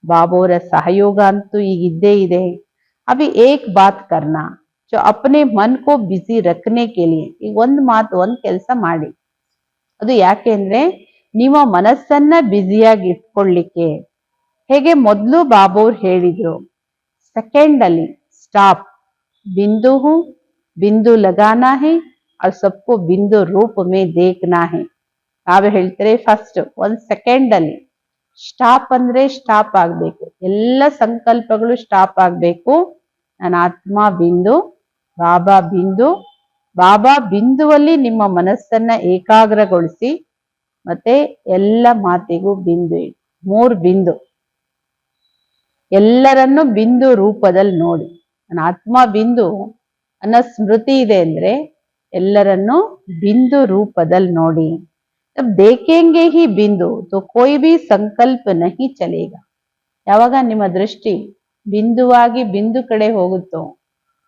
S1: ಬಾಬೋರ ಸಹಯೋಗ ಅಂತೂ ಈಗಿದ್ದೇ ಇದೆ. ಅಭಿ ಏಕ್ ಬಾತ್ ಕರ್ನಾ जो अपने मन को बिजी रखने के लिए, ಈಗ ಒಂದ್ ಕೆಲಸ ಮಾಡಿ. ಅದು ಯಾಕೆಂದ್ರೆ ನಿಮ್ಮ ಮನಸ್ಸನ್ನ ಬ್ಯುಸಿಯಾಗಿ ಇಟ್ಕೊಳ್ಳಿಕ್ಕೆ. ಹೇಗೆ ಮೊದಲು ಬಾಬೋರ್ ಹೇಳಿದ್ರು, ಸೆಕೆಂಡ್ ಅಲ್ಲಿ ಸ್ಟಾಪ್, ಬಿಂದು ಹೂ ಬಿಂದು ಲಗಾನಾ ಹೇ और सबको बिंदु रूप में देखना है. ನಾವೇ ಹೇಳ್ತಾರೆ ಫಸ್ಟ್ ಒಂದ್ ಸೆಕೆಂಡ್ ಅಲ್ಲಿ ಸ್ಟಾಪ್ ಅಂದ್ರೆ ಸ್ಟಾಪ್ ಆಗ್ಬೇಕು, ಎಲ್ಲ ಸಂಕಲ್ಪಗಳು ಸ್ಟಾಪ್ ಆಗ್ಬೇಕು. ನನ್ನ ಆತ್ಮ ಬಿಂದು, ಬಾಬಾ ಬಿಂದು, ಬಾಬಾ ಬಿಂದುವಲ್ಲಿ ನಿಮ್ಮ ಮನಸ್ಸನ್ನ ಏಕಾಗ್ರಗೊಳಿಸಿ, ಮತ್ತೆ ಎಲ್ಲ ಮಾತಿಗೂ ಬಿಂದು ಇಡಿ. 3 ಬಿಂದು, ಎಲ್ಲರನ್ನು ಬಿಂದು ರೂಪದಲ್ಲಿ ನೋಡಿ. ನನ್ನ ಆತ್ಮ ಬಿಂದು ಅನ್ನೋ ಸ್ಮೃತಿ ಇದೆ ಅಂದ್ರೆ ಎಲ್ಲರನ್ನು ಬಿಂದು ರೂಪದಲ್ಲಿ ನೋಡಿ. तब देखेंगे ही बिंदु तो कोई भी संकल्प नहीं चलेगा. ಯಾವಾಗ ನಿಮ್ಮ ದೃಷ್ಟಿ ಬಿಂದುವಾಗಿ ಬಿಂದು ಕಡೆ ಹೋಗುತ್ತೋ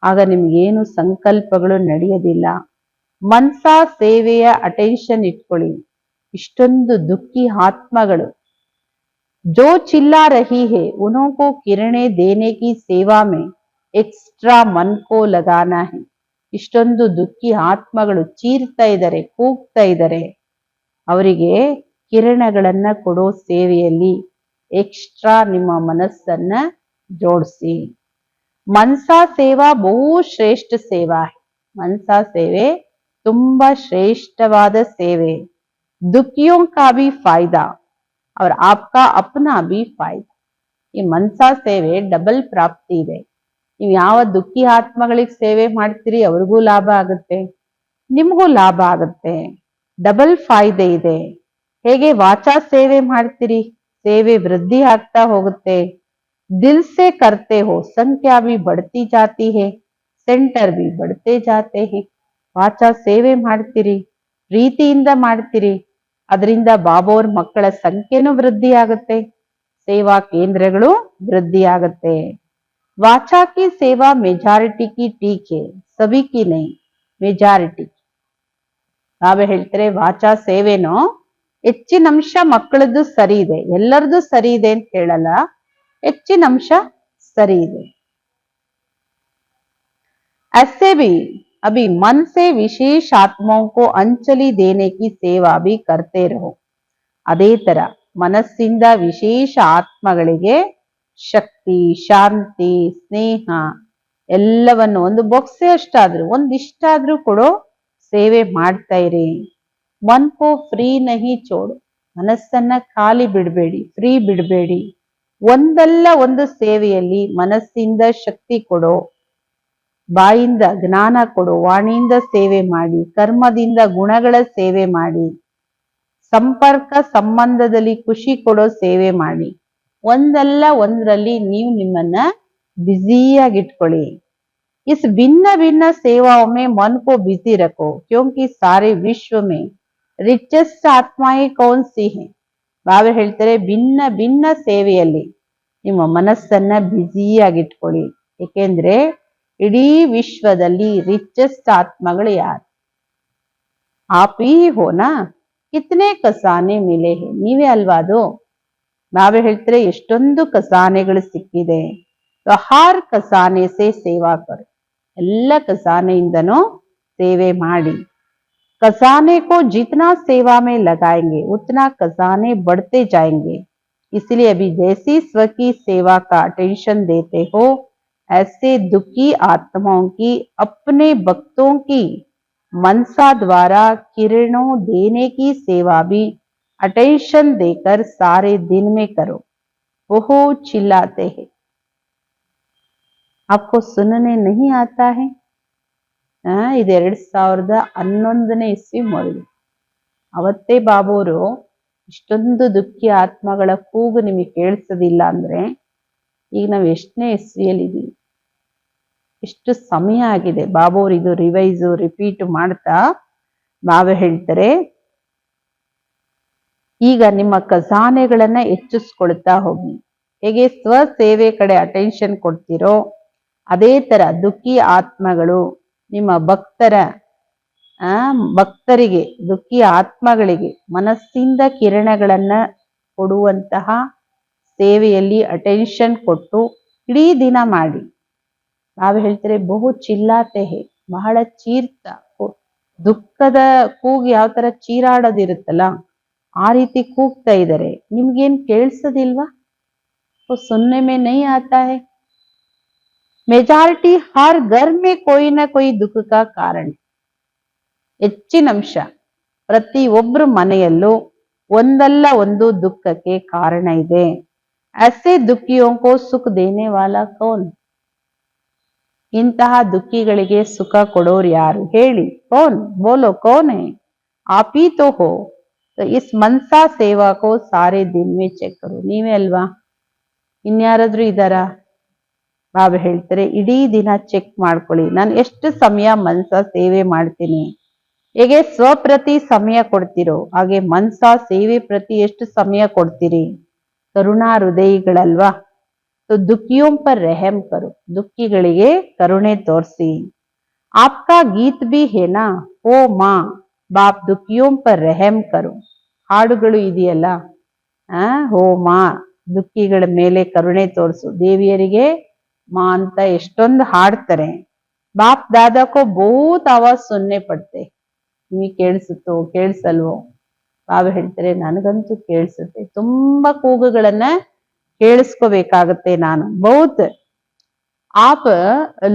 S1: ಆಗ ನಿಮ್ಗೇನು ಸಂಕಲ್ಪಗಳು ನಡೆಯೋದಿಲ್ಲ. ಮನ್ಸಾ ಸೇವೆಯ ಅಟೆನ್ಷನ್ ಇಟ್ಕೊಳ್ಳಿ. ಇಷ್ಟೊಂದು ದುಃಖಿ ಆತ್ಮಗಳು, जो चिल्ला रही है उन्हों को किरणें देने की सेवा में एक्स्ट्रा मन को लगाना है. ಇಷ್ಟೊಂದು ದುಃಖಿ ಆತ್ಮಗಳು ಚೀರ್ತಾ ಇದ್ದಾರೆ, ಕೂಗ್ತಾ ಇದ್ದಾರೆ. ಅವರಿಗೆ ಕಿರಣಗಳನ್ನ ಕೊಡೋ ಸೇವೆಯಲ್ಲಿ ಎಕ್ಸ್ಟ್ರಾ ನಿಮ್ಮ ಮನಸ್ಸನ್ನ ಜೋಡಿಸಿ. ಮನ್ಸಾ ಸೇವಾ ಬಹು ಶ್ರೇಷ್ಠ ಸೇವಾ. ಮನ್ಸಾ ಸೇವೆ ತುಂಬಾ ಶ್ರೇಷ್ಠವಾದ ಸೇವೆ. ದುಃಖಿಯೋ ಕಾ ಭಿ ಫಾಯ್ದಾ और आपका अपना भी फायदा. ಈ ಮನ್ಸಾ ಸೇವೆ ಡಬಲ್ ಪ್ರಾಪ್ತಿ ಇದೆ. ನೀವು ಯಾವ ದುಃಖಿ ಆತ್ಮಗಳಿಗೆ ಸೇವೆ ಮಾಡ್ತೀರಿ ಅವ್ರಿಗೂ ಲಾಭ ಆಗುತ್ತೆ, ನಿಮಗೂ ಲಾಭ ಆಗುತ್ತೆ, ಡಬಲ್ ಫಾಯ್ದೆ ಇದೆ. ಹೇಗೆ ವಾಚಾ ಸೇವೆ ಮಾಡ್ತೀರಿ, ಸೇವೆ ವೃದ್ಧಿ ಆಗ್ತಾ ಹೋಗುತ್ತೆ. ದಿಲ್ ಸೆ ಕರ್ತೆ ಹೋ ಸಂಖ್ಯಾ ಭಿ ಬಡ್ತಿ ಜಾತಿ ಹೇ, ಸೆಂಟರ್ ಭಿ ಬಡ್ತೆ ಜಾತೆ ಹೇ. ವಾಚಾ ಸೇವೆ ಮಾಡ್ತೀರಿ, ಪ್ರೀತಿಯಿಂದ ಮಾಡ್ತೀರಿ, ಅದರಿಂದ ಬಾಬೋರ್ ಮಕ್ಕಳ ಸಂಖ್ಯೆನೂ ವೃದ್ಧಿ ಆಗುತ್ತೆ, ಸೇವಾ ಕೇಂದ್ರಗಳು ವೃದ್ಧಿ ಆಗುತ್ತೆ. ವಾಚಾ ಕಿ ಸೇವಾ ಮೆಜಾರಿಟಿ ಕಿ ಟೀಕ್ ಹೇ, ಸಭಿ ಕಿ ನಹೀ, ಮೆಜಾರಿಟಿ. ನಾವೇ ಹೇಳ್ತಾರೆ ವಾಚಾ ಸೇವೆನೋ ಹೆಚ್ಚಿನ ಅಂಶ ಮಕ್ಕಳದ್ದು ಸರಿ ಇದೆ, ಎಲ್ಲರದು ಸರಿ ಇದೆ ಅಂತ ಹೇಳಲ್ಲ, ಹೆಚ್ಚಿನ ಅಂಶ ಸರಿ ಇದೆ. ऐसे भी अभी मन से विशेष आत्माओं को अंजलि देने की सेवा भी करते रहो. ಅದೇ ತರ ಮನಸ್ಸಿಂದ ವಿಶೇಷ ಆತ್ಮಗಳಿಗೆ ಶಕ್ತಿ, ಶಾಂತಿ, ಸ್ನೇಹ ಎಲ್ಲವನ್ನು ಒಂದು ಬೊಕ್ಸೆ ಅಷ್ಟಾದ್ರೂ ಒಂದಿಷ್ಟಾದ್ರೂ ಕೊಡೋ ಸೇವೆ ಮಾಡ್ತಾ ಇರಿ. ಮನ್ ಕೋ ಫ್ರೀ ನಹಿ ಚೋಡು, ಮನಸ್ಸನ್ನ ಖಾಲಿ ಬಿಡಬೇಡಿ, ಫ್ರೀ ಬಿಡಬೇಡಿ. ಒಂದಲ್ಲ ಒಂದು ಸೇವೆಯಲ್ಲಿ ಮನಸ್ಸಿಂದ ಶಕ್ತಿ ಕೊಡೋ, ಬಾಯಿಂದ ಜ್ಞಾನ ಕೊಡು, ವಾಣಿಯಿಂದ ಸೇವೆ ಮಾಡಿ, ಕರ್ಮದಿಂದ ಗುಣಗಳ ಸೇವೆ ಮಾಡಿ, ಸಂಪರ್ಕ ಸಂಬಂಧದಲ್ಲಿ ಖುಷಿ ಕೊಡೋ ಸೇವೆ ಮಾಡಿ. ಒಂದಲ್ಲ ಒಂದರಲ್ಲಿ ನೀವು ನಿಮ್ಮನ್ನ ಬ್ಯುಸಿಯಾಗಿಟ್ಕೊಳ್ಳಿ. ಇಸ್ ಭಿನ್ನ ಭಿನ್ನ ಸೇವಾओं में मन को बिजी रखो क्योंकि सारे विश्व में रिचेस्ट आत्माएं कौन सी हैं. ಬಾಬಾ ಹೇಳ್ತಾರೆ ಭಿನ್ನ ಭಿನ್ನ ಸೇವೆಯಲ್ಲಿ ನಿಮ್ಮ ಮನಸ್ಸನ್ನ ಬ್ಯುಸಿಯಾಗಿಟ್ಕೊಳ್ಳಿ. ಏಕೆಂದ್ರೆ ಇಡೀ ವಿಶ್ವದಲ್ಲಿ ರಿಚೆಸ್ಟ್ ಆತ್ಮಗಳು ಯಾರು? ಆಪ್ ಹೀ ಹೋನಾ, ಕಿತ್ನೆ ಕಸಾನೆ ಮಿಲೆ ಹೇ, ನೀವೇ ಅಲ್ವಾ ಅದು. ಬಾಬಾ ಹೇಳ್ತಾರೆ ಎಷ್ಟೊಂದು ಕಸಾನೆಗಳು ಸಿಕ್ಕಿದೆ. ಹಾರ್ ಕಸಾನೆ ಸೇ ಸೇವಾ ಕರು, ಎಲ್ಲ ಕಸಾನೆಯಿಂದನೂ ಸೇವೆ ಮಾಡಿ. कसाने को जितना सेवा में लगाएंगे उतना कसाने बढ़ते जाएंगे. इसलिए अभी जैसी स्व की सेवा का अटेंशन देते हो ऐसे दुखी आत्माओं की अपने भक्तों की मनसा द्वारा किरणों देने की सेवा भी अटेंशन देकर सारे दिन में करो. बहुत चिल्लाते हैं, आपको सुनने नहीं आता है. ಇದು 2011ನೇ ಇಸ್ವಿ ಮೊದಲು. ಅವತ್ತೇ ಬಾಬೋರು ಇಷ್ಟೊಂದು ದುಃಖಿ ಆತ್ಮಗಳ ಕೂಗು ನಿಮಗೆ ಕೇಳಿಸೋದಿಲ್ಲ ಅಂದ್ರೆ ಈಗ ನಾವು ಎಷ್ಟನೇ ಇಸ್ವಿಯಲ್ಲಿದ್ದೀವಿ, ಎಷ್ಟು ಸಮಯ ಆಗಿದೆ. ಬಾಬೋರು ಇದು ರಿಪೀಟ್ ಮಾಡ್ತಾ ಬಾಬಾ ಹೇಳ್ತಾರೆ, ಈಗ ನಿಮ್ಮ ಖಜಾನೆಗಳನ್ನ ಹೆಚ್ಚಿಸ್ಕೊಳ್ತಾ ಹೋಗಿ. ಹೇಗೆ ಸ್ವಸೇವೆ ಕಡೆ ಅಟೆನ್ಷನ್ ಕೊಡ್ತೀರೋ ಅದೇ ತರ ದುಃಖಿ ಆತ್ಮಗಳು ನಿಮ್ಮ ಭಕ್ತರಿಗೆ ದುಃಖಿ ಆತ್ಮಗಳಿಗೆ ಮನಸ್ಸಿಂದ ಕಿರಣಗಳನ್ನ ಕೊಡುವಂತಹ ಸೇವೆಯಲ್ಲಿ ಅಟೆನ್ಷನ್ ಕೊಟ್ಟು ಇಡೀ ದಿನ ಮಾಡಿ. ನಾವು ಹೇಳ್ತಾರೆ ಬಹು ಚಿಲ್ಲಾತೆ ಹೇ, ಬಹಳ ಚೀರ್ತಾ, ದುಃಖದ ಕೂಗು ಯಾವ ತರ ಚೀರಾಡೋದಿರುತ್ತಲ್ಲ ಆ ರೀತಿ ಕೂಗ್ತಾ ಇದ್ದಾರೆ. ನಿಮ್ಗೇನ್ ಕೇಳಿಸೋದಿಲ್ವಾ? ಸುನ್ನೆ ಮೇ ನಹೀ ಆತಾ ಹೈ. मेजॉरिटी हर घर में कोई ना कोई दुख का कारण. ಹೆಚ್ಚಿನ ಅಂಶ ಪ್ರತಿಯೊಬ್ಬರ ಮನೆಯಲ್ಲೂ ಒಂದಲ್ಲ ಒಂದು ದುಃಖಕ್ಕೆ ಕಾರಣ ಇದೆ. ऐसे दुखियों को सुख देने वाला कौन? ಇಂತಹ ದುಃಖಿಗಳಿಗೆ ಸುಖ ಕೊಡೋರು ಯಾರು ಹೇಳಿ? कौन? बोलो कौन है? आप ही तो हो. तो इस मनसा सेवा को सारे दिन में ಚೆಕ್ करो. ನೀವೇ ಅಲ್ವಾ? ಇನ್ಯಾರಾದ್ರೂ ಇದ್ದಾರಾ? ಬಾಬಾ ಹೇಳ್ತಾರೆ ಇಡೀ ದಿನ ಚೆಕ್ ಮಾಡ್ಕೊಳ್ಳಿ, ನಾನು ಎಷ್ಟು ಸಮಯ ಮನ್ಸ ಸೇವೆ ಮಾಡ್ತೀನಿ. ಹೇಗೆ ಸ್ವಪ್ರತಿ ಸಮಯ ಕೊಡ್ತಿರೋ ಹಾಗೆ ಮನ್ಸ ಸೇವೆ ಪ್ರತಿ ಎಷ್ಟು ಸಮಯ ಕೊಡ್ತೀರಿ? ಕರುಣಾ ಹೃದಯಿಗಳಲ್ವಾ? ದುಃಖಿಯೋಂ ಪರ್ ರೆಹಮ್ ಕರು, ದುಃಖಿಗಳಿಗೆ ಕರುಣೆ ತೋರಿಸಿ. ಆಪ್ಕಾ ಗೀತ್ ಬಿ ಹೇನಾ, ಓ ಮಾ ಬಾಪ್ ದುಃಖಿಯೋಂ ಪರ್ ರೆಹಮ್ ಕರು. ಹಾಡುಗಳು ಇದೆಯಲ್ಲ, ಓ ಮಾ ದುಃಖಿಗಳ ಮೇಲೆ ಕರುಣೆ ತೋರಿಸು. ದೇವಿಯರಿಗೆ ಮಾ ಅಂತ ಎಷ್ಟೊಂದು ಹಾಡ್ತಾರೆ. ಬಾಪ್ ದಾದಾಕೋ ಬಹುತ್ ಆವಾಜ್ ಸುನ್ನೆ ಪಡ್ತೆ. ನಿಮಗೆ ಕೇಳಿಸುತ್ತೋ ಕೇಳಿಸಲ್ವೋ? ಬಾಬಾ ಹೇಳ್ತಾರೆ ನನಗಂತೂ ಕೇಳಿಸುತ್ತೆ. ತುಂಬಾ ಕೂಗುಗಳನ್ನ ಕೇಳಿಸ್ಕೋಬೇಕಾಗತ್ತೆ ನಾನು. ಬಹುತ್ ಆಪ್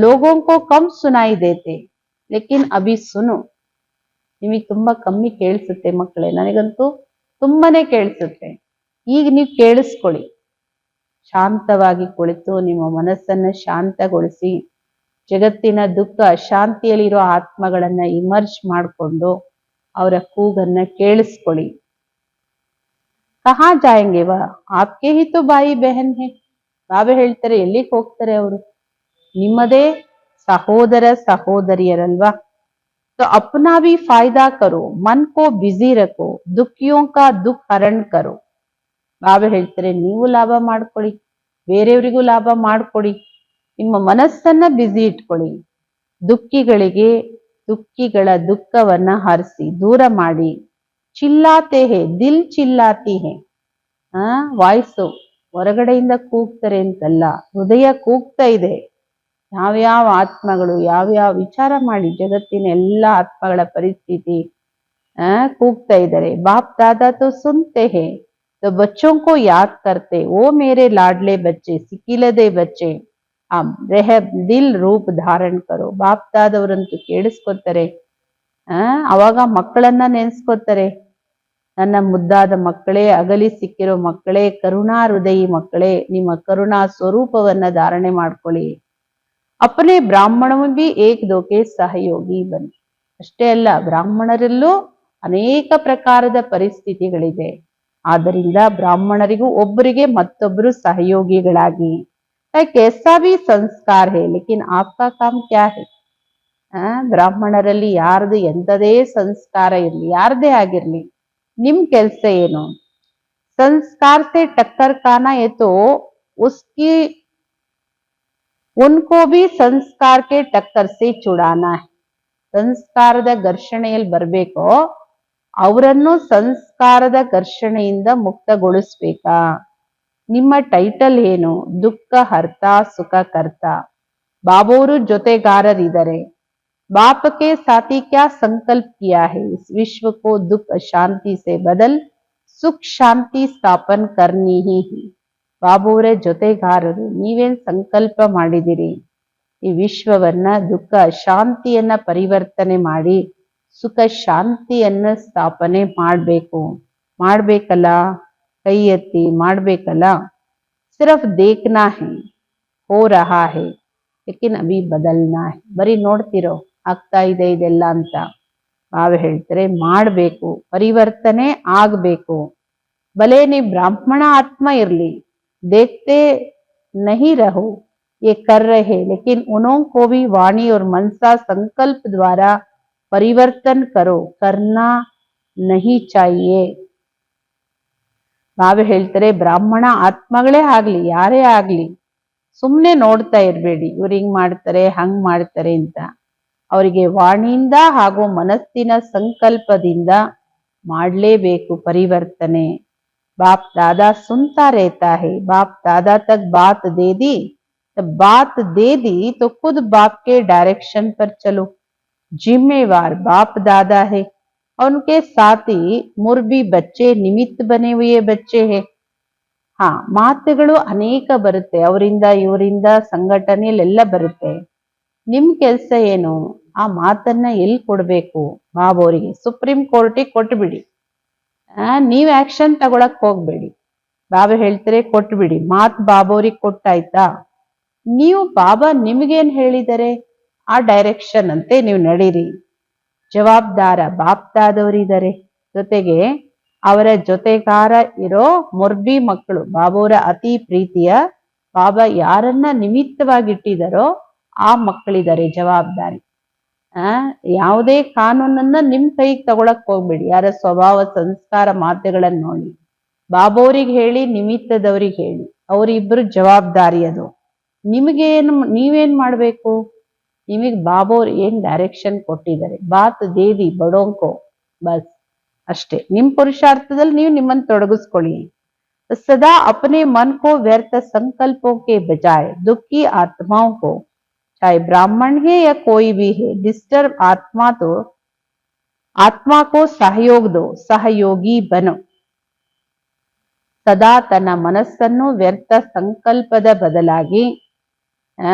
S1: ಲೋಗೋ ಕೋ ಕಮ್ ಸುನಾಯಿ ದೇತೆ ಲೇಕಿನ್ ಅಭಿ ಸುನು. ನಿಮಗೆ ತುಂಬಾ ಕಮ್ಮಿ ಕೇಳಿಸುತ್ತೆ ಮಕ್ಕಳೇ, ನನಗಂತೂ ತುಂಬಾನೇ ಕೇಳಿಸುತ್ತೆ. ಈಗ ನೀವು ಕೇಳಿಸ್ಕೊಳ್ಳಿ. ಶಾಂತವಾಗಿ ಕುಳಿತು ನಿಮ್ಮ ಮನಸ್ಸನ್ನ ಶಾಂತಗೊಳಿಸಿ ಜಗತ್ತಿನ ದುಃಖ ಅಶಾಂತಿಯಲ್ಲಿರೋ ಆತ್ಮಗಳನ್ನ ಇಮರ್ಜ್ ಮಾಡಿಕೊಂಡು ಅವರ ಕೂಗನ್ನ ಕೇಳಿಸ್ಕೊಳ್ಳಿ. ಕಹಾ ಜಾಯಂಗೆ ವಾ, ಆಪ್ಕೆ ಹಿ ತೋ ಬಾಯಿ ಬೆಹನ್ ಹೇ. ಬಾಬಾ ಹೇಳ್ತಾರೆ ಎಲ್ಲಿಗೆ ಹೋಗ್ತಾರೆ ಅವರು? ನಿಮ್ಮದೇ ಸಹೋದರ ಸಹೋದರಿಯರಲ್ವಾ? तो अपना भी फायदा करो, मन को बिजी रखो, दुखियों का दुख हरण करो. ಬಾಬಾ ಹೇಳ್ತಾರೆ ನೀವು ಲಾಭ ಮಾಡ್ಕೊಳ್ಳಿ, ಬೇರೆಯವರಿಗೂ ಲಾಭ ಮಾಡ್ಕೊಡಿ, ನಿಮ್ಮ ಮನಸ್ಸನ್ನ ಬ್ಯುಸಿ ಇಟ್ಕೊಳ್ಳಿ. ದುಃಖಿಗಳ ದುಃಖವನ್ನ ಹರಿಸಿ ದೂರ ಮಾಡಿ. ಚಿಲ್ಲಾತೆ ಹೇ ದಿಲ್ ಚಿಲ್ಲಾತಿ ಹೇ. ವಾಯ್ಸು ಹೊರಗಡೆಯಿಂದ ಕೂಗ್ತಾರೆ ಅಂತಲ್ಲ, ಹೃದಯ ಕೂಗ್ತಾ ಇದೆ. ಯಾವ್ಯಾವ ಆತ್ಮಗಳು ಯಾವ್ಯಾವ ವಿಚಾರ ಮಾಡಿ ಜಗತ್ತಿನ ಎಲ್ಲ ಆತ್ಮಗಳ ಪರಿಸ್ಥಿತಿ ಕೂಗ್ತಾ ಇದ್ದಾರೆ. ಬಾಪ್ ದಾದಾ ತೋ ಸುನ್ತೆ ಹೇ, तो बच्चों को याद करते, ओ मेरे लाडले बच्चे, सिकिलदे बच्चे, ದಿಲ್ ರೂಪ ಧಾರಣ ಕರೋ. ಬಾಪ್ ದಾದವರಂತೂ ಕೇಳಿಸ್ಕೊತಾರೆ. ಅವಾಗ ಮಕ್ಕಳನ್ನ ನೆನೆಸ್ಕೊತಾರೆ. ನನ್ನ ಮುದ್ದಾದ ಮಕ್ಕಳೇ, ಅಗಲಿ ಸಿಕ್ಕಿರೋ ಮಕ್ಕಳೇ, ಕರುಣಾ ಹೃದಯಿ ಮಕ್ಕಳೇ, ನಿಮ್ಮ ಕರುಣಾ ಸ್ವರೂಪವನ್ನ ಧಾರಣೆ ಮಾಡ್ಕೊಳ್ಳಿ. ಅಪನೆ ಬ್ರಾಹ್ಮಣ ಬಿ ಏಕ್ ದೋಕೆ ಸಹಯೋಗಿ ಬನ್ನಿ. ಅಷ್ಟೇ ಅಲ್ಲ, ಬ್ರಾಹ್ಮಣರಲ್ಲೂ ಅನೇಕ ಪ್ರಕಾರದ ಪರಿಸ್ಥಿತಿಗಳಿದೆ. ಆದ್ದರಿಂದ ಬ್ರಾಹ್ಮಣರಿಗೂ ಒಬ್ಬರಿಗೆ ಮತ್ತೊಬ್ಬರು ಸಹಯೋಗಿಗಳಾಗಿ. कैसा भी संस्कार है लेकिन आपका काम क्या है? ಬ್ರಾಹ್ಮಣರಲ್ಲಿ ಯಾರ್ದು ಎಂಥದೇ ಸಂಸ್ಕಾರ ಇರಲಿ, ಯಾರದೇ ಆಗಿರ್ಲಿ, ನಿಮ್ ಕೆಲ್ಸ ಏನು? ಸಂಸ್ಕಾರ से टक्कर खाना है तो उसकी उनको भी संस्कार के टक्कर से छुड़ाना है. ಸಂಸ್ಕಾರದ ಘರ್ಷಣೆಯಲ್ಲಿ ಬರ್ಬೇಕೋ ಅವರನ್ನು ಸಂಸ್ಕಾರದ ಘರ್ಷಣೆಯಿಂದ ಮುಕ್ತಗೊಳಿಸ್ಬೇಕಾ? ನಿಮ್ಮ ಟೈಟಲ್ ಏನು? ದುಃಖ ಹರ್ತ ಸುಖ ಕರ್ತ. ಬಾಬೋರು ಜೊತೆಗಾರರಿದ್ದಾರೆ. बाप के साथी क्या संकल्प किया है? इस विश्व को दुख अशांति से बदल सुख शांति स्थापन करनी ही है. ಬಾಬೋರೇ ಜೊತೆಗಾರರು. ನೀವೇನ್ ಸಂಕಲ್ಪ ಮಾಡಿದಿರಿ? ಈ ವಿಶ್ವವನ್ನ ದುಃಖ ಶಾಂತಿಯನ್ನ ಪರಿವರ್ತನೆ ಮಾಡಿ ಸುಖ ಶಾಂತಿಯನ್ನ ಸ್ಥಾಪನೆ ಮಾಡ್ಬೇಕಲ್ಲ. ಕೈ ಎತ್ತಿ ಮಾಡ್ಬೇಕಲ್ಲ. ಸಿರ್ಫ್ ದೇಖ್ನಾ ಹೈ, ಹೋ ರಹಾ ಹೈ. लेकिन अभी बदलना है. ಬರೀ ನೋಡ್ತಿರೋ ಆಗ್ತಾ ಇದೆ ಇದೆಲ್ಲ ಅಂತ. ಬಾಬಾ ಹೇಳ್ತಾರೆ ಮಾಡಬೇಕು, ಪರಿವರ್ತನೆ ಆಗ್ಬೇಕು. भले ನೀ ब्राह्मण आत्मा इरली, देखते नहीं रहो ये कर रहे, लेकिन उन्हों को भी वाणी और मनसा संकल्प द्वारा परिवर्तन करो, करना नहीं चाहिए. ಬಾಬಾ ಹೇಳ್ತಾರೆ ಬ್ರಾಹ್ಮಣ ಆತ್ಮಗಳೇ ಆಗ್ಲಿ, ಯಾರೇ ಆಗ್ಲಿ, ಸುಮ್ನೆ ನೋಡ್ತಾ ಇರ್ಬೇಡಿ ಇವ್ರು ಹಿಂಗ್ ಮಾಡ್ತಾರೆ ಹಂಗ್ ಮಾಡ್ತಾರೆ ಅಂತ. ಅವರಿಗೆ ವಾಣಿಯಿಂದ ಹಾಗೂ ಮನಸ್ಸಿನ ಸಂಕಲ್ಪದಿಂದ ಮಾಡಲೇಬೇಕು ಪರಿವರ್ತನೆ. बाप दादा सुनता रहता है, बाप दादा तक बात दे दी तो बात दे दी तो खुद बाप के डायरेक्शन पर चलो. जिम्मेवार बाप दादा है और उनके साथ ही मुर्बी बच्चे निमित्त बने हुए बच्चे हैं. ಹಾ, ಮಾತುಗಳು ಅನೇಕ ಬರುತ್ತೆ, ಅವರಿಂದ ಇವರಿಂದ ಸಂಘಟನೆಯಲ್ಲೆಲ್ಲ ಬರುತ್ತೆ. ನಿಮ್ ಕೆಲ್ಸ ಏನು? ಆ ಮಾತನ್ನ ಎಲ್ಲಿ ಕೊಡ್ಬೇಕು? ಬಾಬೋರಿಗೆ ಸುಪ್ರೀಂ ಕೋರ್ಟಿಗೆ ಕೊಟ್ಬಿಡಿ. ನೀವ್ ಆಕ್ಷನ್ ತಗೊಳಕ್ ಹೋಗ್ಬೇಡಿ. ಬಾಬಾ ಹೇಳ್ತಾರೆ ಕೊಟ್ಬಿಡಿ. ಮಾತ್ ಬಾಬೋರಿಗೆ ಕೊಟ್ಟಾಯ್ತಾ, ನೀವು ಬಾಬಾ ನಿಮ್ಗೇನ್ ಹೇಳಿದರೆ ಆ ಡೈರೆಕ್ಷನ್ ಅಂತೆ ನೀವು ನಡೀರಿ. ಜವಾಬ್ದಾರ ಬಾಪ್ತಾದವರಿದ್ದಾರೆ, ಜೊತೆಗೆ ಅವರ ಜೊತೆಗಾರ ಇರೋ ಮೊರ್ಬಿ ಮಕ್ಕಳು, ಬಾಬೋರ ಅತಿ ಪ್ರೀತಿಯ ಬಾಬಾ ಯಾರನ್ನ ನಿಮಿತ್ತವಾಗಿಟ್ಟಿದಾರೋ ಆ ಮಕ್ಕಳಿದ್ದಾರೆ ಜವಾಬ್ದಾರಿ. ಯಾವುದೇ ಕಾನೂನನ್ನ ನಿಮ್ ಕೈಗೆ ತಗೊಳಕ್ ಹೋಗ್ಬೇಡಿ. ಯಾರ ಸ್ವಭಾವ ಸಂಸ್ಕಾರ ಮಾತುಗಳನ್ನ ನೋಡಿ ಬಾಬೋರಿಗೆ ಹೇಳಿ, ನಿಮಿತ್ತದವ್ರಿಗೆ ಹೇಳಿ, ಅವರಿಬ್ರು ಜವಾಬ್ದಾರಿ ಅದು. ನಿಮಗೇನು, ನೀವೇನ್ ಮಾಡ್ಬೇಕು? ನಿಮಗ್ ಬಾಬೋರ್ ಏನ್ ಡೈರೆಕ್ಷನ್ ಕೊಟ್ಟಿದ್ದಾರೆ, ಬಾತ್ ದೇದಿ ಬಡೋಂಕೋ ಬಸ್ ಅಷ್ಟೇ. ನಿಮ್ ಪುರುಷಾರ್ಥದಲ್ಲಿ ನೀವು ನಿಮ್ಮನ್ನು ತೊಡಗಿಸ್ಕೊಳ್ಳಿ. ಸದಾ अपने मन को व्यर्थ संकल्पों के बजाय दुखी आत्माओं को, चाहे ब्राह्मण है या कोई भी है, डिस्टर्ब आत्मा को सहयोग दो, सहयोगी बनो. ಸದಾ ತನ್ನ ಮನಸ್ಸನ್ನು ವ್ಯರ್ಥ ಸಂಕಲ್ಪದ ಬದಲಾಗಿ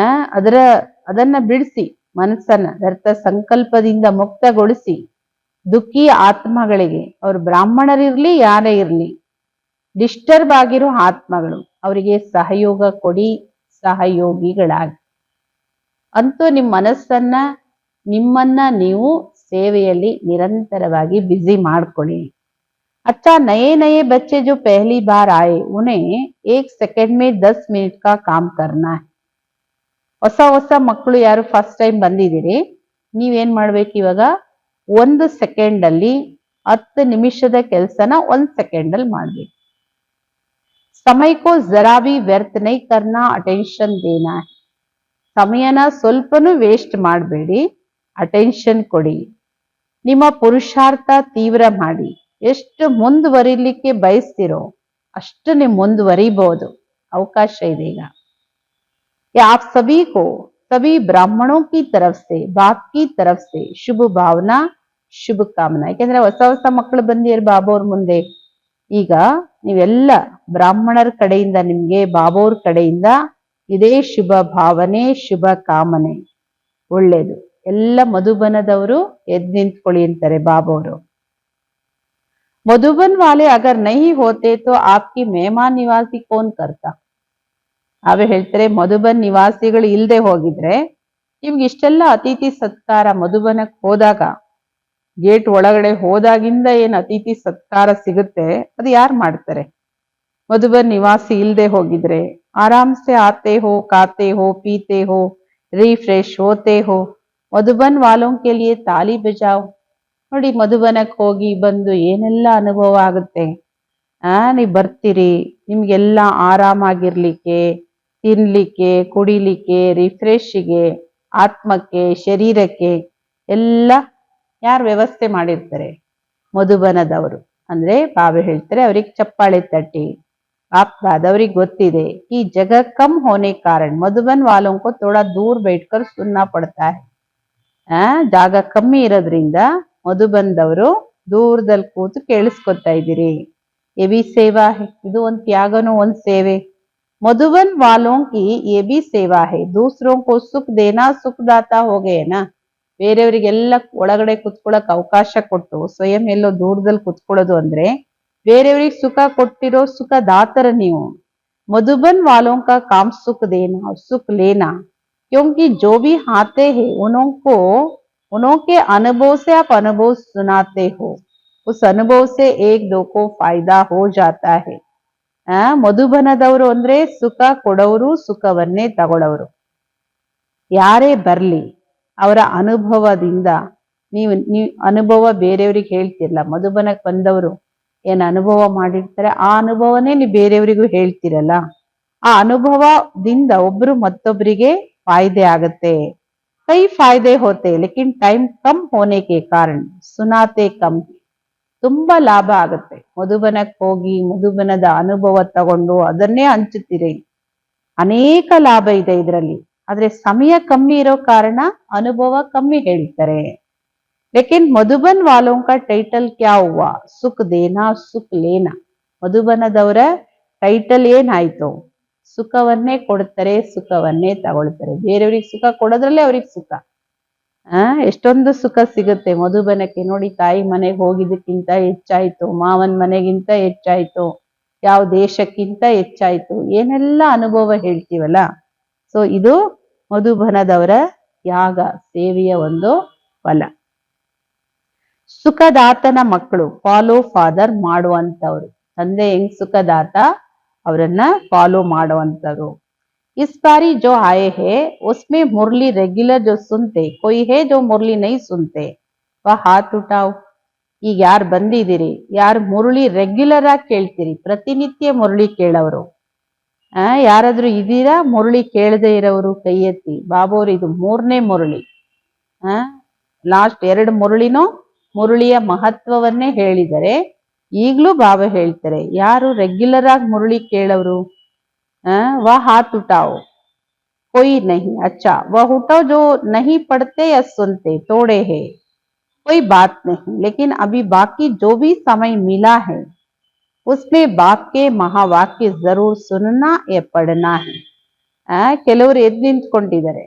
S1: ಅದನ್ನ ಬಿಡಿಸಿ, ಮನಸ್ಸನ್ನ ವ್ಯರ್ಥ ಸಂಕಲ್ಪದಿಂದ ಮುಕ್ತಗೊಳಿಸಿ ದುಃಖಿ ಆತ್ಮಗಳಿಗೆ, ಅವ್ರು ಬ್ರಾಹ್ಮಣರಿರ್ಲಿ ಯಾರೇ ಇರ್ಲಿ, ಡಿಸ್ಟರ್ಬ್ ಆಗಿರೋ ಆತ್ಮಗಳು, ಅವರಿಗೆ ಸಹಯೋಗ ಕೊಡಿ, ಸಹಯೋಗಿಗಳಾಗಿ. ಅಂತೂ ನಿಮ್ಮ ಮನಸ್ಸನ್ನ, ನಿಮ್ಮನ್ನ ನೀವು ಸೇವೆಯಲ್ಲಿ ನಿರಂತರವಾಗಿ ಬ್ಯುಸಿ ಮಾಡ್ಕೊಳ್ಳಿ. अच्छा, नए नए बच्चे जो पहली बार आए उन्हें 1 सेकंड में 10 मिनट का काम करना है. ಹೊಸ ಮಕ್ಕಳು ಯಾರು ಫಸ್ಟ್ ಟೈಮ್ ಬಂದಿದ್ದೀರಿ, ನೀವೇನ್ ಮಾಡ್ಬೇಕು ಇವಾಗ 1 ಸೆಕೆಂಡ್ ಅಲ್ಲಿ 10 ನಿಮಿಷದ ಕೆಲಸನ 1 ಸೆಕೆಂಡ್ ಅಲ್ಲಿ ಮಾಡ್ಬೇಕು. समय को जरा भी व्यर्थ नहीं करना, अटेंशन देना है. ಸಮಯನ ಸ್ವಲ್ಪನೂ ವೇಸ್ಟ್ ಮಾಡಬೇಡಿ, ಅಟೆನ್ಷನ್ ಕೊಡಿ. ನಿಮ್ಮ ಪುರುಷಾರ್ಥ ತೀವ್ರ ಮಾಡಿ. ಎಷ್ಟು ಮುಂದುವರಿಲಿಕ್ಕೆ ಬಯಸ್ತಿರೋ ಅಷ್ಟು ನೀವು ಮುಂದುವರಿಬಹುದು, ಅವಕಾಶ ಇದೆ ಈಗ. आप सभी को, सभी ब्राह्मणों की तरफ से, बाप की तरफ से शुभ भावना, ಶುಭ ಕಾಮನಾ. ಯಾಕೆಂದ್ರೆ ಹೊಸ ಮಕ್ಕಳು ಬಂದಿರ ಬಾಬೋರ್ ಮುಂದೆ. ಈಗ ನೀವೆಲ್ಲ ಬ್ರಾಹ್ಮಣರ ಕಡೆಯಿಂದ, ನಿಮ್ಗೆ ಬಾಬೋರ್ ಕಡೆಯಿಂದ ಇದೇ ಶುಭ ಭಾವನೆ, ಶುಭ ಕಾಮನೆ. ಒಳ್ಳೇದು. ಎಲ್ಲ ಮಧುಬನದವರು ಎದ್ ನಿಂತ್ಕೊಳ್ಳಿ ಅಂತಾರೆ ಬಾಬೋರು. मधुबन वाले अगर नहीं होते तो आपकी मेहमान निवासी कौन करता. ಅವೇ ಹೇಳ್ತಾರೆ ಮಧುಬನ್ ನಿವಾಸಿಗಳು ಇಲ್ಲದೆ ಹೋಗಿದ್ರೆ ನಿಮ್ಗೆ ಇಷ್ಟೆಲ್ಲ ಅತಿಥಿ ಸತ್ಕಾರ, ಮಧುಬನಕ್ಕೆ ಹೋದಾಗ ಗೇಟ್ ಒಳಗಡೆ ಹೋದಾಗಿಂದ ಏನ್ ಅತಿಥಿ ಸತ್ಕಾರ ಸಿಗುತ್ತೆ ಅದು ಯಾರು ಮಾಡ್ತಾರೆ? ಮಧುಬನ್ ನಿವಾಸಿ ಇಲ್ಲದೆ ಹೋಗಿದ್ರೆ ಆರಾಮ್ ಸೆ ಆತೆ ಹೋ, ಕಾತೆ ಹೋ, ಪೀತೆ ಹೋ, रिफ्रेश होते हो. ಮಧುಬನ್ ವಾಲೋಂ ಕೆ ಲಿಯೆ ತಾಲಿ ಬಜಾओ. ನೋಡಿ, ಮಧುಬನಕ್ಕೆ ಹೋಗಿ ಬಂದು ಏನೆಲ್ಲ ಅನುಭವ ಆಗುತ್ತೆ. ನೀವು ಬರ್ತೀರಿ, ನಿಮ್ಗೆಲ್ಲ ಆರಾಮಾಗಿರ್ಲಿಕ್ಕೆ, ತಿನ್ಲಿಕ್ಕೆ, ಕುಡಿಲಿಕ್ಕೆ, ರಿಫ್ರೆಶ್ಗೆ, ಆತ್ಮಕ್ಕೆ, ಶರೀರಕ್ಕೆ ಎಲ್ಲ ಯಾರು ವ್ಯವಸ್ಥೆ ಮಾಡಿರ್ತಾರೆ? ಮಧುಬನದವರು. ಅಂದ್ರೆ ಬಾಬಾ ಹೇಳ್ತಾರೆ ಅವ್ರಿಗೆ ಚಪ್ಪಾಳೆ ತಟ್ಟಿ. ಅವ್ರಿಗೆ ಗೊತ್ತಿದೆ ಈ ಜಗ ಕಮ್ ಹೋನೆ ಕಾರಣ ಮಧುಬನ್ ವಾಲೋಂ ಕೋ ಥೋಡಾ ದೂರ್ बैठकर सुनना पड़ता है. ಜಾಗ ಕಮ್ಮಿ ಇರೋದ್ರಿಂದ ಮಧುಬಂದವರು ದೂರದಲ್ಲಿ ಕೂತು ಕೇಳಿಸ್ಕೊತಾ ಇದ್ದೀರಿ. ये भी सेवा है. ಇದು ಒಂದು ತ್ಯಾಗನೂ ಒಂದು ಸೇವೆ. मधुबन वालों की ये भी सेवा है. दूसरों को सुख देना सुखदाता हो गए ना. ಬೇರೆಯವರಿಗೆಲ್ಲ ಒಳಗಡೆ ಕುತ್ಕೊಳ್ಳಕ್ ಅವಕಾಶ ಕೊಟ್ಟು ಸ್ವಯಂ ಎಲ್ಲೋ ದೂರದಲ್ಲಿ ಕುತ್ಕೊಳ್ಳೋದು ಅಂದ್ರೆ ಬೇರೆಯವ್ರಿಗೆ ಸುಖ ಕೊಟ್ಟಿರೋ ಸುಖದಾತರ ನೀವು. मधुबन वालों का काम सुख देना और सुख लेना. क्योंकि जो भी आते हैं उनके अनुभव से आप अनुभव सुनाते हो, उस अनुभव से एक दो को फायदा हो जाता है। ಮಧುಬನದವರು ಅಂದ್ರೆ ಸುಖ ಕೊಡೋರು, ಸುಖವನ್ನೇ ತಗೊಳ್ಳೋರು. ಯಾರೇ ಬರ್ಲಿ ಅವರ ಅನುಭವದಿಂದ ನೀವು ಅನುಭವ ಬೇರೆಯವ್ರಿಗೆ ಹೇಳ್ತಿರಲ್ಲ. ಮಧುಬನಕ್ಕೆ ಬಂದವರು ಏನ್ ಅನುಭವ ಮಾಡಿರ್ತಾರೆ, ಆ ಅನುಭವನೇ ನೀವು ಬೇರೆಯವರಿಗೂ ಹೇಳ್ತಿರಲ್ಲ. ಆ ಅನುಭವದಿಂದ ಒಬ್ರು ಮತ್ತೊಬ್ಬರಿಗೆ फायदे आगते, कई फायदे होते, लेकिन टाइम कम होने के कारण सुनाते कम. ತುಂಬಾ ಲಾಭ ಆಗುತ್ತೆ. ಮಧುಬನಕ್ಕೆ ಹೋಗಿ ಮಧುಬನದ ಅನುಭವ ತಗೊಂಡು ಅದನ್ನೇ ಹಂಚುತ್ತೀರಿ, ಅನೇಕ ಲಾಭ ಇದೆ ಇದರಲ್ಲಿ. ಆದ್ರೆ ಸಮಯ ಕಮ್ಮಿ ಇರೋ ಕಾರಣ ಅನುಭವ ಕಮ್ಮಿ ಹೇಳ್ತಾರೆ. लेकिन मधुबन वालों का टाइटल क्या हुआ? सुख देना सुख लेना. ಮಧುಬನದವರ ಟೈಟಲ್ ಏನಾಯ್ತು? ಸುಖವನ್ನೇ ಕೊಡ್ತಾರೆ, ಸುಖವನ್ನೇ ತಗೊಳ್ತಾರೆ. ಬೇರೆಯವ್ರಿಗೆ ಸುಖ ಕೊಡೋದ್ರಲ್ಲೇ ಅವ್ರಿಗೆ ಸುಖ. ಎಷ್ಟೊಂದು ಸುಖ ಸಿಗುತ್ತೆ ಮಧುಬನಕ್ಕೆ. ನೋಡಿ, ತಾಯಿ ಮನೆಗೆ ಹೋಗಿದ್ದಕ್ಕಿಂತ ಹೆಚ್ಚಾಯ್ತು, ಮಾವನ್ ಮನೆಗಿಂತ ಹೆಚ್ಚಾಯ್ತು, ಯಾವ ದೇಶಕ್ಕಿಂತ ಹೆಚ್ಚಾಯ್ತು, ಏನೆಲ್ಲ ಅನುಭವ ಹೇಳ್ತೀವಲ್ಲ. ಸೊ ಇದು ಮಧುಬನದವರ ಯಾಗ ಸೇವೆಯ ಒಂದು ಫಲ. ಸುಖದಾತನ ಮಕ್ಕಳು ಫಾಲೋ ಫಾದರ್ ಮಾಡುವಂತವ್ರು. ತಂದೆ ಹೆಂಗ್ ಸುಖದಾತ ಅವರನ್ನ ಫಾಲೋ ಮಾಡುವಂತವ್ರು. इस बारी जो आए हैं उसमें मुरली रेग्युलर जो सुनते, कोई है जो मुरली नहीं सुनते, वह हाथ उठाओ. ಈಗ ಯಾರು ಬಂದಿದ್ದೀರಿ, ಯಾರು ಮುರಳಿ ರೆಗ್ಯುಲರ್ ಆಗಿ ಕೇಳ್ತೀರಿ, ಪ್ರತಿನಿತ್ಯ ಮುರಳಿ ಕೇಳೋರು ಯಾರಾದ್ರೂ ಇದೀರಾ? ಮುರಳಿ ಕೇಳದೆ ಇರೋರು ಕೈ ಎತ್ತಿ. ಬಾಬೋರು ಇದು 3ನೇ ಮುರಳಿ. ಲಾಸ್ಟ್ 2 ಮುರಳಿನೂ ಮುರಳಿಯ ಮಹತ್ವವನ್ನೇ ಹೇಳಿದರೆ, ಈಗ್ಲೂ ಬಾಬಾ ಹೇಳ್ತಾರೆ ಯಾರು ರೆಗ್ಯುಲರ್ ಆಗಿ ಮುರಳಿ ಕೇಳೋರು, वह हाथ उठाओ. कोई नहीं, अच्छा वह उठाओ जो नहीं पढ़ते या सुनते, थोड़े है, कोई बात नहीं. लेकिन अभी बाकी जो भी समय मिला है उसमें बाप के महावाक्य जरूर सुनना या पढ़ना है. ಕೆಲವರು ಎದ್ದು ನಿಂತ್ಕೊಂಡಿದ್ದಾರೆ,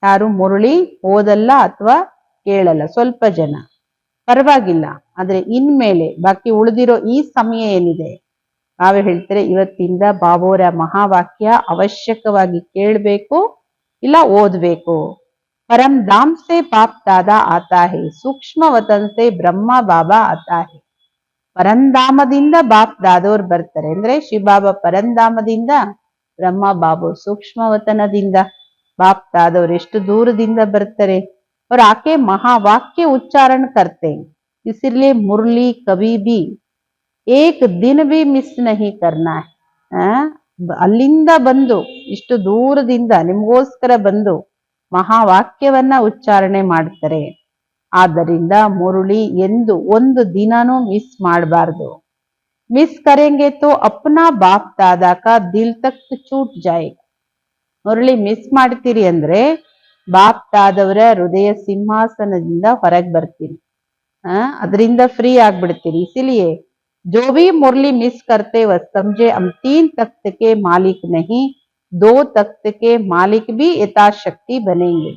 S1: ಯಾರು ಮುರಳಿ ಓದಲ್ಲ ಅಥವಾ ಕೇಳಲ್ಲ, ಸ್ವಲ್ಪ ಜನ. ಪರವಾಗಿಲ್ಲ, ಆದ್ರೆ ಇನ್ಮೇಲೆ ಬಾಕಿ ಉಳಿದಿರೋ ಈ ಸಮಯ ಏನಿದೆ, ನಾವೇ ಹೇಳ್ತಾರೆ ಇವತ್ತಿಂದ ಬಾಬೋರ ಮಹಾವಾಕ್ಯ ಅವಶ್ಯಕವಾಗಿ ಕೇಳಬೇಕು, ಇಲ್ಲ ಓದ್ಬೇಕು. ಪರಂ ಧಾಮ್ ಸೆ ಬಾಪ್ ದಾದಾ ಆತಾ ಹೇ, ಸೂಕ್ಷ್ಮ ವತನ್ ಸೆ ಬ್ರಹ್ಮ ಬಾಬಾ ಆತಾ ಹೇ. ಪರಂಧಾಮದಿಂದ ಬಾಪ್ ದಾದೋರ್ ಬರ್ತಾರೆ ಅಂದ್ರೆ ಶಿವಬಾಬಾ ಪರಂಧಾಮದಿಂದ, ಬ್ರಹ್ಮ ಬಾಬು ಸೂಕ್ಷ್ಮವತನದಿಂದ. ಬಾಪ್ ದಾದೋರ್ ಎಷ್ಟು ದೂರದಿಂದ ಬರ್ತಾರೆ. और आके महावाक्य उच्चारण करते, इसलिए मुरली कभी भी एक दिन भी ಮಿಸ್ नहीं करना है. ಅಲ್ಲಿಂದ ಬಂದು ಇಷ್ಟು ದೂರದಿಂದ ನಿಮಗೋಸ್ಕರ ಬಂದು ಮಹಾವಾಕ್ಯವನ್ನ ಉಚ್ಚಾರಣೆ ಮಾಡ್ತಾರೆ. ಆದ್ದರಿಂದ ಮುರಳಿ ಎಂದು ಒಂದು ದಿನಾನೂ ಮಿಸ್ ಮಾಡಬಾರ್ದು. ಮಿಸ್ ಕರೆಂಗೆ ತೋ ಅಪ್ನಾ ಬಾಪ್ ದಾದಾ ಕಾ ದಿಲ್ ತಕ್ ಚೂಟ್ ಜಾಯೇಗಾ. ಮುರಳಿ ಮಿಸ್ ಮಾಡ್ತೀರಿ ಅಂದ್ರೆ ಬಾಪ್ ದಾದವರ ಹೃದಯ ಸಿಂಹಾಸನದಿಂದ ಹೊರಗೆ ಬರ್ತೀರಿ, ಅದರಿಂದ ಫ್ರೀ ಆಗ್ಬಿಡ್ತೀರಿ. ಇಸಿಲಿಯೇ जो भी मुरली मिस करते वह समझे हम 3 तख्त के मालिक नहीं 2 तख्त के मालिक भी यथाशक्ति बनेंगे.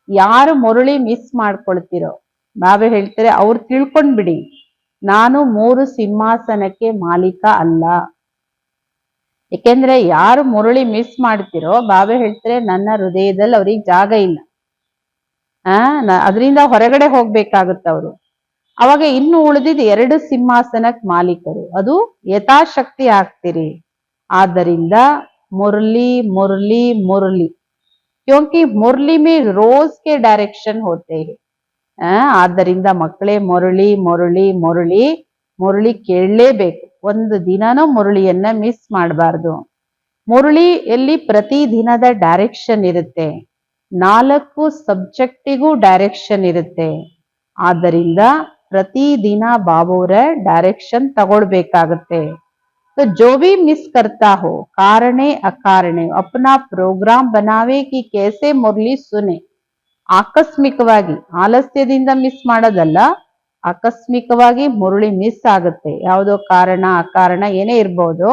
S1: ಯಾರು ಮುರಳಿ ಮಿಸ್ ಮಾಡ್ಕೊಳ್ತಿರೋ ಬಾಬಾ ಹೇಳ್ತಾರೆ ಅವ್ರು ತಿಳ್ಕೊಂಡ್ಬಿಡಿ, ನಾನು 3 ಸಿಂಹಾಸನಕ್ಕೆ ಮಾಲೀಕ ಅಲ್ಲ. ಯಾಕೆಂದ್ರೆ ಯಾರು ಮುರಳಿ ಮಿಸ್ ಮಾಡ್ತಿರೋ ಬಾಬಾ ಹೇಳ್ತಾರೆ ನನ್ನ ಹೃದಯದಲ್ಲಿ ಅವ್ರಿಗೆ ಜಾಗ ಇಲ್ಲ, ಅದರಿಂದ ಹೊರಗಡೆ ಹೋಗ್ಬೇಕಾಗುತ್ತೆ ಅವರು. ಅವಾಗ ಇನ್ನು ಉಳಿದಿದ್ದು 2 ಸಿಂಹಾಸನಕ್ಕೆ ಮಾಲೀಕರು, ಅದು ಯಥಾಶಕ್ತಿ ಆಗ್ತೀರಿ. ಆದ್ದರಿಂದ ಮುರಳಿ ಮುರಳಿ ಮುರಳಿ, ಕ್ಯೋಂಕಿ ಮುರಳಿ ಮೇ ರೋಜ್ ಕೆ ಡೈರೆಕ್ಷನ್ ಹೋತೆ ಹೈ. ಆದ್ದರಿಂದ ಮಕ್ಕಳೇ ಮುರಳಿ ಮುರಳಿ ಮುರಳಿ ಮುರಳಿ ಕೇಳಲೇಬೇಕು. ಒಂದು ದಿನನೂ ಮುರಳಿಯನ್ನ ಮಿಸ್ ಮಾಡಬಾರ್ದು. ಮುರಳಿಯಲ್ಲಿ ಪ್ರತಿ ದಿನದ ಡೈರೆಕ್ಷನ್ ಇರುತ್ತೆ, 4 ಸಬ್ಜೆಕ್ಟಿಗೂ ಡೈರೆಕ್ಷನ್ ಇರುತ್ತೆ. ಆದ್ದರಿಂದ ಪ್ರತಿ ದಿನ ಬಾಬೋರ ಡೈರೆಕ್ಷನ್ ತಗೊಳ್ಬೇಕಾಗತ್ತೆ. तो जो भी मिस करता हो कारणे अकारणे अपना प्रोग्राम बनावे कि कैसे मुरली सुने. ಆಕಸ್ಮಿಕವಾಗಿ ಆಲಸ್ಯದಿಂದ ಮಿಸ್ ಮಾಡೋದಲ್ಲ, ಆಕಸ್ಮಿಕವಾಗಿ ಮುರಳಿ ಮಿಸ್ ಆಗುತ್ತೆ. ಯಾವುದೋ ಕಾರಣ ಅಕಾರಣ ಏನೇ ಇರ್ಬೋದು.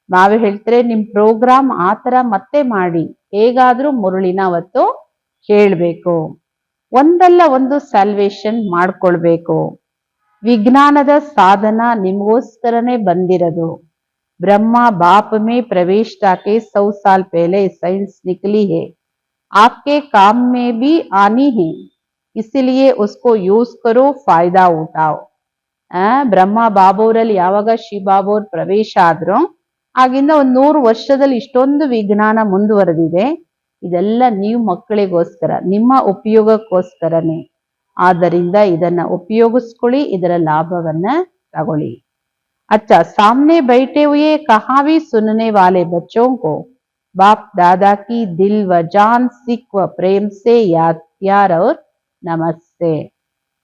S1: ನಾವೇ ಹೇಳ್ತಾರೆ ನಿಮ್ ಪ್ರೋಗ್ರಾಮ್ ಆತರ ಮತ್ತೆ ಮಾಡಿ ಹೇಗಾದ್ರೂ ಮುರಳಿನ ಅವತ್ತು ಕೇಳ್ಬೇಕು. ಒಂದಲ್ಲ ಒಂದು ಸ್ಯಾಲ್ವೇಶನ್ ಮಾಡ್ಕೊಳ್ಬೇಕು. ವಿಜ್ಞಾನದ ಸಾಧನ ನಿಮಗೋಸ್ಕರನೇ ಬಂದಿರೋದು. ब्रह्मा बाप में प्रवेश जाके 100 साल पहले साइंस निकली है. आपके काम में भी आनी है, इसलिए उसको यूज करो, फायदा उठाओ. ಬ್ರಹ್ಮ ಬಾಬೋರಲ್ಲಿ ಯಾವಾಗ ಶಿವಬಾಬೋರ್ ಪ್ರವೇಶ ಆದ್ರೋ ಆಗಿಂದ 100 ವರ್ಷದಲ್ಲಿ ಇಷ್ಟೊಂದು ವಿಜ್ಞಾನ ಮುಂದುವರೆದಿದೆ. ಇದೆಲ್ಲ ನೀವು ಮಕ್ಕಳಿಗೋಸ್ಕರ, ನಿಮ್ಮ ಉಪಯೋಗಕ್ಕೋಸ್ಕರನೇ. ಆದ್ದರಿಂದ ಇದನ್ನ ಉಪಯೋಗಿಸ್ಕೊಳ್ಳಿ, ಇದರ ಲಾಭವನ್ನ ತಗೊಳ್ಳಿ. अच्छा, सामने बैठे हुए कहा भी सुनने वाले बच्चों को बाप दादा की दिल व जान सिख व प्रेम से याद प्यार और ನಮಸ್ತೆ.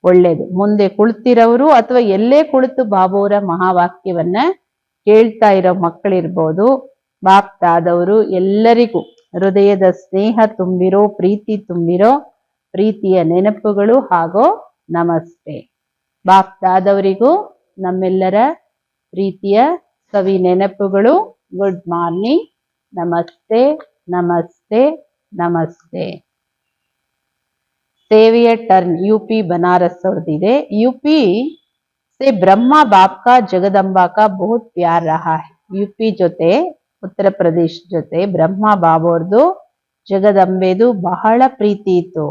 S1: ಒಳ್ಳೇದು. ಮುಂದೆ ಕುಳಿತಿರೋರು ಅಥವಾ ಎಲ್ಲೇ ಕುಳಿತು ಬಾಬೋರ ಮಹಾವಾಕ್ಯವನ್ನ ಕೇಳ್ತಾ ಇರೋ ಮಕ್ಕಳಿರ್ಬೋದು, ಬಾಪ್ ದಾದವರು ಎಲ್ಲರಿಗೂ ಹೃದಯದ ಸ್ನೇಹ ತುಂಬಿರೋ, ಪ್ರೀತಿ ತುಂಬಿರೋ ಪ್ರೀತಿಯ ನೆನಪುಗಳು ಹಾಗೂ ನಮಸ್ತೆ. ಬಾಪ್ ದಾದವರಿಗೂ ನಮ್ಮೆಲ್ಲರ ಪ್ರೀತಿಯ ಸವಿ ನೆನಪುಗಳು. Good morning. ನಮಸ್ತೆ, ನಮಸ್ತೆ, ನಮಸ್ತೆ. सेवियर टर्न यूपी बनारस औरदिदे. यूपी से ब्रह्मा बाप का जगदंबा का बहुत प्यार रहा है. यूपी जोते उत्तर प्रदेश जोते ब्रह्मा बाबोर्दु जगदंबेदु बहಳ प्रीति इತ್ತು.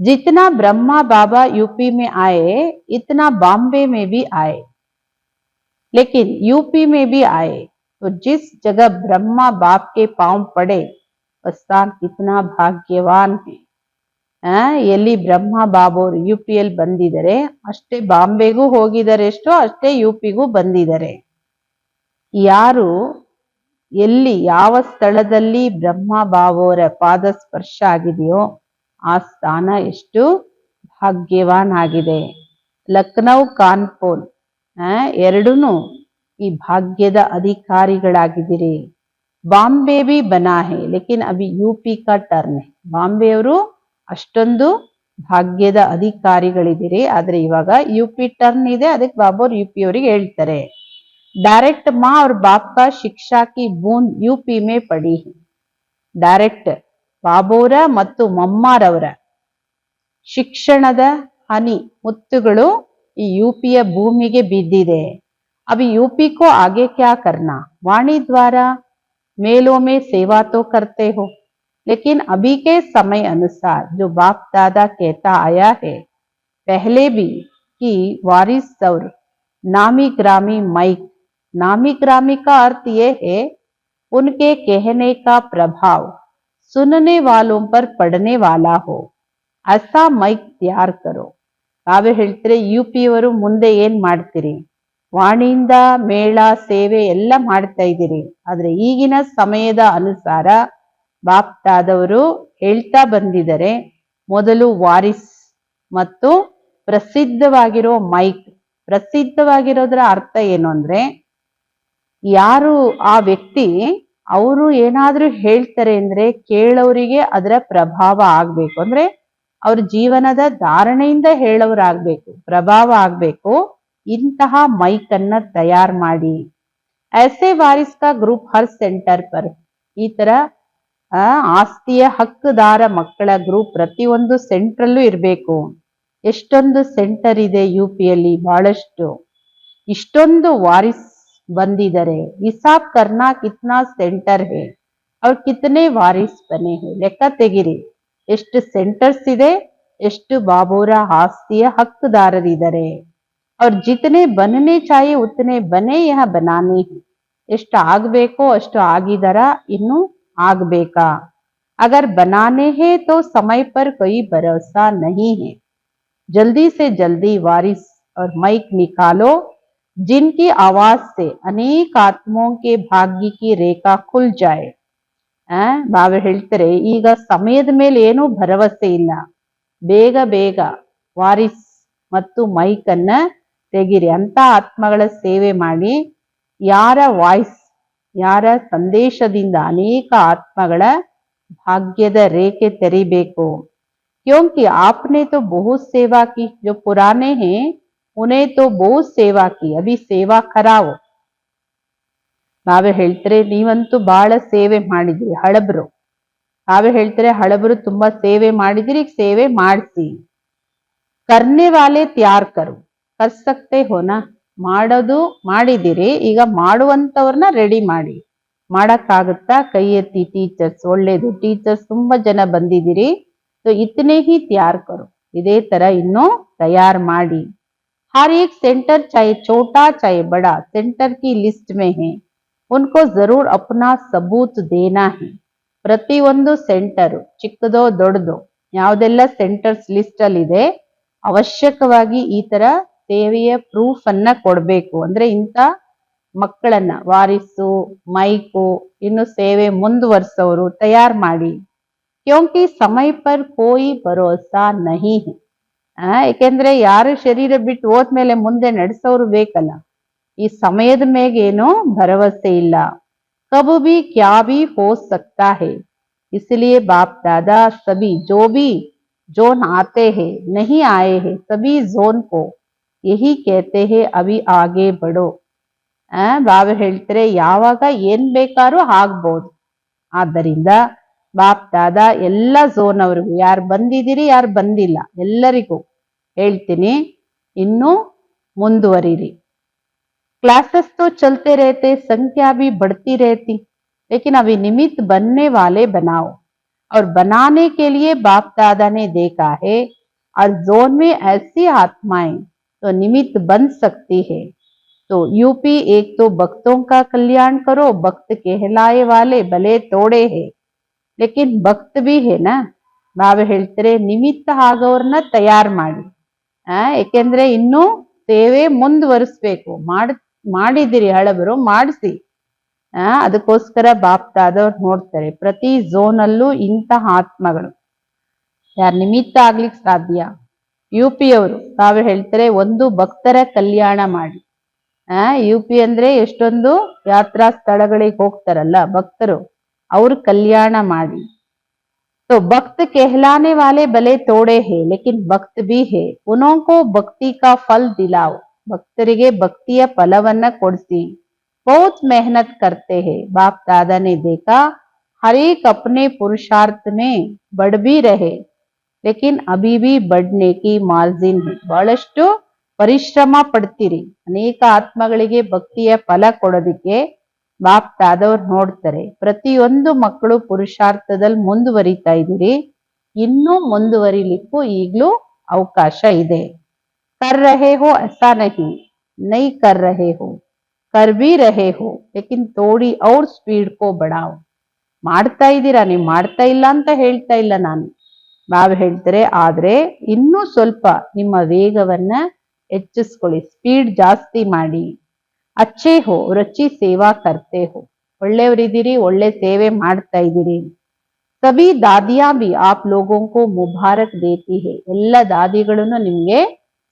S1: जितना ब्रह्मा बाबा यूपी में आए इतना बॉम्बे में भी आए, लेकिन यूपी में भी आए तो जिस जगह ब्रह्मा बाप के पांव पड़े वह स्थान कितना भाग्यवान है. ಎಲ್ಲಿ ಬ್ರಹ್ಮ ಬಾಬೋರು ಯುಪಿಯಲ್ಲಿ ಬಂದಿದ್ದಾರೆ ಅಷ್ಟೇ ಬಾಂಬೆಗೂ ಹೋಗಿದ್ದಾರೆ, ಎಷ್ಟೋ ಅಷ್ಟೇ ಯುಪಿಗೂ ಬಂದಿದ್ದಾರೆ. ಯಾರು ಎಲ್ಲಿ ಯಾವ ಸ್ಥಳದಲ್ಲಿ ಬ್ರಹ್ಮ ಬಾಬೋರ ಪಾದ ಸ್ಪರ್ಶ ಆಗಿದೆಯೋ ಆ ಸ್ಥಾನ ಎಷ್ಟು ಭಾಗ್ಯವಾನ್ ಆಗಿದೆ. ಲಕ್ನೌ ಕಾನ್ಪುರ್ ಎರಡೂನು ಈ ಭಾಗ್ಯದ ಅಧಿಕಾರಿಗಳಾಗಿದ್ದೀರಿ. ಬಾಂಬೆ ಬಿ ಬನಾ ಹೇ ಲೇಕಿನ್ ಅಭಿ ಯುಪಿ ಕಾ ಟರ್ನ್ ಹೇ. ಬಾಂಬೆಯವರು ಅಷ್ಟೊಂದು ಭಾಗ್ಯದ ಅಧಿಕಾರಿಗಳಿದ್ದೀರಿ, ಆದ್ರೆ ಇವಾಗ ಯುಪಿ ಟರ್ನ್ ಇದೆ, ಅದಕ್ಕೆ ಬಾಬೋರ್ ಯುಪಿ ಅವರಿಗೆ ಹೇಳ್ತಾರೆ. ಡೈರೆಕ್ಟ್ ಮಾ ಅವ್ರ ಬಾಪ್ ಕಾ ಶಿಕ್ಷಾ ಕಿ ಬೂಂದ್ ಯುಪಿ ಮೇ ಪಡಿ. ಡೈರೆಕ್ಟ್ ಬಾಬೋರ ಮತ್ತು ಮಮ್ಮಾರವರ ಶಿಕ್ಷಣದ ಹನಿ ಮುತ್ತುಗಳು ಈ ಯುಪಿಯ ಭೂಮಿಗೆ ಬಿದ್ದಿದೆ. ಅಭಿ ಯುಪಿ ಕೋ ಆಗೆ ಕ್ಯಾ ಕರ್ನಾ. ವಾಣಿ ದ್ವಾರ मेलों में सेवा तो करते हो, लेकिन अभी के समय अनुसार जो बाप दादा कहता आया है पहले भी कि वारिस और नामी ग्रामी माइक. नामी ग्रामी का अर्थ ये है उनके कहने का प्रभाव सुनने वालों पर पड़ने वाला हो, ऐसा माइक तैयार करो. ತಾವೇ ಹೇಳ್ತಾರೆ ಯುಪಿಯವರು ಮುಂದೆ ಏನ್ ಮಾಡ್ತೀರಿ, ವಾಣಿಯಿಂದ ಮೇಳ ಸೇವೆ ಎಲ್ಲ ಮಾಡ್ತಾ ಇದ್ದೀರಿ, ಆದ್ರೆ ಈಗಿನ ಸಮಯದ ಅನುಸಾರ ಬಾಪ್ ದಾದವರು ಹೇಳ್ತಾ ಬಂದಿದ್ದಾರೆ, ಮೊದಲು ವಾರಿಸ್ ಮತ್ತು ಪ್ರಸಿದ್ಧವಾಗಿರೋ ಮೈಕ್. ಪ್ರಸಿದ್ಧವಾಗಿರೋದ್ರ ಅರ್ಥ ಏನು ಅಂದ್ರೆ ಯಾರು ಆ ವ್ಯಕ್ತಿ ಅವರು ಏನಾದ್ರೂ ಹೇಳ್ತಾರೆ ಅಂದ್ರೆ ಕೇಳೋರಿಗೆ ಅದರ ಪ್ರಭಾವ ಆಗ್ಬೇಕು, ಅಂದ್ರೆ ಅವ್ರ ಜೀವನದ ಧಾರಣೆಯಿಂದ ಹೇಳೋರಾಗ್ಬೇಕು, ಪ್ರಭಾವ ಆಗ್ಬೇಕು. ಇಂತಹ ಮೈಕ್ ಅನ್ನ ತಯಾರು ಮಾಡಿ. ಐಸೆ ವಾರಿಸ್ ಕಾ ಗ್ರೂಪ್ ಹರ್ ಸೆಂಟರ್ ಪರ್. ಈ ತರ ಆಸ್ತಿಯ ಹಕ್ಕುದಾರ ಮಕ್ಕಳ ಗ್ರೂಪ್ ಪ್ರತಿಯೊಂದು ಸೆಂಟ್ರಲ್ಲೂ ಇರಬೇಕು. ಎಷ್ಟೊಂದು ಸೆಂಟರ್ ಇದೆ ಯುಪಿಯಲ್ಲಿ, ಬಹಳಷ್ಟು. ಇಷ್ಟೊಂದು ವಾರಿಸ್ ಬಂದಿದ್ದಾರೆ. ಹಿಸಾಬ್ ಕರ್ನಾ ಕಿತ್ನಾ ಸೆಂಟರ್ ಹೇ ಅವ್ರು ಕಿತನೆ ವಾರಿಸ್ ಬನೆ ಹೇ. ಲೆಕ್ಕ ತೆಗಿರಿ, ಎಷ್ಟು ಸೆಂಟರ್ಸ್ ಇದೆ, ಎಷ್ಟು ಬಾಬೋರ ಆಸ್ತಿಯ ಹಕ್ಕುದಾರರಿದ್ದಾರೆ. और जितने बनने चाहिए उतने बने, यह बनाने हैं. ಎಷ್ಟು ಆಗಬೇಕೋ ಅಷ್ಟು ಆಗಿದಾರ, ಇನ್ನು ಆಗಬೇಕಾ. अगर बनाने हैं तो समय पर कोई भरोसा नहीं है. जल्दी से जल्दी वारिस और माइक निकालो, जिनकी आवाज से अनेक आत्माओं के भाग्य की रेखा खुल जाए. ಬಾವೆ ಹೇಳ್ತಾರೆ ಈಗ ಸಮಯದ ಮೇಲೆ ಏನೂ ಭರವಸೆ ಇಲ್ಲ, ಬೇಗ ಬೇಗ ವಾರಿಸ್ ಮತ್ತು ಮೈಕ್ ಅನ್ನ ತೆಗಿರಿ. ಅಂತ ಆತ್ಮಗಳ ಸೇವೆ ಮಾಡಿ. ಯಾರ ವಾಯ್ಸ್, ಯಾರ ಸಂದೇಶದಿಂದ ಅನೇಕ ಆತ್ಮಗಳ ಭಾಗ್ಯದ ರೇಖೆ ತೆರಿಬೇಕು. क्योंकि आपने तो बहुत सेवा की, जो पुराने हैं उन्हें तो बहुत सेवा की, अभी सेवा कराओ. ನಾವೇ ಹೇಳ್ತಾರೆ ನೀವಂತೂ ಬಹಳ ಸೇವೆ ಮಾಡಿದ್ರಿ ಹಳಬ್ರು. ನಾವೇ ಹೇಳ್ತಾರೆ ಹಳಬ್ರು ತುಂಬಾ ಸೇವೆ ಮಾಡಿದಿರಿ, ಈಗ ಸೇವೆ ಮಾಡಿಸಿ. ಕರ್ನೆ ವಾಲೆ ತ್ಯಾರ್ ಕರು. ಕರ್ ಸಕ್ತೆ ಹೋನಾ. ಮಾಡೋದು ಮಾಡಿದಿರಿ, ಈಗ ಮಾಡುವಂತವ್ರನ್ನ ರೆಡಿ ಮಾಡಿ. ಮಾಡಕ್ಕಾಗುತ್ತಾ? ಕೈ ಎತ್ತಿ ಟೀಚರ್ಸ್. ಒಳ್ಳೇದು, ಟೀಚರ್ಸ್ ತುಂಬಾ ಜನ ಬಂದಿದ್ದೀರಿ. तो इतने ही तैयार करो. ಇದೇ ತರ ಇನ್ನು तैयार ಮಾಡಿ. हर एक सेंटर चाहे छोटा चाहे बड़ा सेंटर की लिस्ट में है, उनको जरूर अपना सबूत देना है. ಪ್ರತಿಯೊಂದು ಸೆಂಟರ್ ಚಿಕ್ಕದೋ ದೊಡ್ಡದೋ ಯಾವುದೆಲ್ಲ ಸೆಂಟರ್ಸ್ ಲಿಸ್ಟ್ ಅಲ್ಲಿ ಇದೆ, ಅವಶ್ಯಕವಾಗಿ ಈ ತರ ಸೇವೆಯ ಪ್ರೂಫ್ ಅನ್ನ ಕೊಡ್ಬೇಕು. ಅಂದ್ರೆ ಇಂಥ ಮಕ್ಕಳನ್ನ ವಾರಿಸು, ಮೈಕು, ಇನ್ನು ಸೇವೆ ಮುಂದುವರ್ಸೋರು ತಯಾರ್ ಮಾಡಿ. ಕ್ಯೋಂಕಿ ಸಮಯ ಪರ್ ಕೋಯಿ ಭರೋಸಾ ನಹಿ ಹೈ. ಯಾಕೆಂದ್ರೆ ಯಾರು ಶರೀರ ಬಿಟ್ಟು ಹೋದ್ಮೇಲೆ ಮುಂದೆ ನಡೆಸೋರು ಬೇಕಲ್ಲ. ಈ ಸಮಯದ ಮೇಗೇನು ಭರವಸೆ ಇಲ್ಲ. कब भी क्या भी हो सकता है, इसलिए बाप दादा सभी जो भी जोन आते हैं नहीं आए हैं सभी जोन को यही कहते हैं अभी आगे बढ़ो. ಬಾಬಾ ಹೇಳ್ತಾರೆ ಯಾವಾಗ ಏನ್ ಬೇಕಾದ್ರೂ ಆಗ್ಬೋದು. ಆದ್ದರಿಂದ ಬಾಪ್ ದಾದಾ ಎಲ್ಲ ಝೋನ್ ಅವ್ರಿಗೂ, ಯಾರು ಬಂದಿದ್ದೀರಿ ಯಾರು ಬಂದಿಲ್ಲ ಎಲ್ಲರಿಗೂ ಹೇಳ್ತೀನಿ, ಇನ್ನೂ ಮುಂದುವರಿರಿ. क्लासेस तो चलते रहते, संख्या भी बढ़ती रहती, लेकिन अभी निमित्त बनने वाले बनाओ. और बनाने के लिए बाप दादा ने देखा है और जोन में ऐसी आत्माएं तो निमित्त बन सकती है. तो यूपी एक तो भक्तों का कल्याण करो, भक्त कहलाए वाले भले तोड़े है लेकिन भक्त भी है ना. ಬಾಬಾ ಹೇಳ್ತಾರೆ ನಿಮಿತ್ತ ಆಗೋರ್ನ ತಯಾರು ಮಾಡಿ. ಯಾಕೆಂದ್ರೆ ಇನ್ನು ಸೇವೆ ಮುಂದುವರಿಸ್ಬೇಕು. ಮಾಡಿದಿರಿ ಹಳಬರು, ಮಾಡಿಸಿ. ಅದಕ್ಕೋಸ್ಕರ ಬಾಪ್ ದಾದವ್ರು ನೋಡ್ತಾರೆ ಪ್ರತಿ ಝೋನ್ ಅಲ್ಲೂ ಇಂತಹ ಆತ್ಮಗಳು ಯಾರು ನಿಮಿತ್ತ ಆಗ್ಲಿಕ್ಕೆ ಸಾಧ್ಯ. ಯುಪಿ ಅವರು ಬಾಬಾ ಹೇಳ್ತಾರೆ ಒಂದು ಭಕ್ತರ ಕಲ್ಯಾಣ ಮಾಡಿ. ಯುಪಿ ಅಂದ್ರೆ ಎಷ್ಟೊಂದು ಯಾತ್ರಾ ಸ್ಥಳಗಳಿಗೆ ಹೋಗ್ತಾರಲ್ಲ ಭಕ್ತರು, ಅವ್ರ ಕಲ್ಯಾಣ ಮಾಡಿ. तो भक्त कहलाने वाले भले तोड़े हैं लेकिन भक्त भी है, उन्हों को भक्ति का फल दिलाओ. ಭಕ್ತರಿಗೆ ಭಕ್ತಿಯ ಫಲವನ್ನ ಕೊಡಿಸಿ. बहुत मेहनत करते हैं. बाप दादा ने देखा हर एक अपने पुरुषार्थ में बढ़ भी रहे लेकिन अभी भी बढ़ने की मार्जिन है. ಬಹಳಷ್ಟು ಪರಿಶ್ರಮ ಪಡ್ತೀರಿ. ಅನೇಕ ಆತ್ಮಗಳಿಗೆ ಭಕ್ತಿಯ ಫಲ ಕೊಡೋದಿಕ್ಕೆ ಬಾಪ್ ದಾದವ್ರು ನೋಡ್ತಾರೆ ಪ್ರತಿಯೊಂದು ಮಕ್ಕಳು ಪುರುಷಾರ್ಥದಲ್ಲಿ ಮುಂದುವರಿತಾ ಇದ್ದೀರಿ, ಇನ್ನೂ ಮುಂದುವರಿಲಿಕ್ಕೂ ಈಗ್ಲೂ ಅವಕಾಶ ಇದೆ. कर रहे हो ऐसा नहीं कर रहे हो, कर भी रहे हो लेकिन थोड़ी और स्पीड को बढ़ाओ. ಮಾಡ್ತಾ ಇದ್ದೀರಾ, ನೀವು ಮಾಡ್ತಾ ಇಲ್ಲ ಅಂತ ಹೇಳ್ತಾ ಇಲ್ಲ ನಾನು. ಬಾಬಾ ಹೇಳ್ತಾರೆ ಆದ್ರೆ ಇನ್ನೂ ಸ್ವಲ್ಪ ನಿಮ್ಮ ವೇಗವನ್ನ ಹೆಚ್ಚಿಸ್ಕೊಳ್ಳಿ, ಸ್ಪೀಡ್ ಜಾಸ್ತಿ ಮಾಡಿ. अच्छे हो और अच्छी सेवा करते हो, ಒಳ್ಳೆಯವರಿದ್ದೀರಿ, ಒಳ್ಳೆ ಸೇವೆ ಮಾಡ್ತಾ ಇದ್ದೀರಿ. सभी दादियां भी आप लोगों को मुबारक देती है. ಎಲ್ಲ ದಾದಿಗಳನ್ನು ನಿಮ್ಗೆ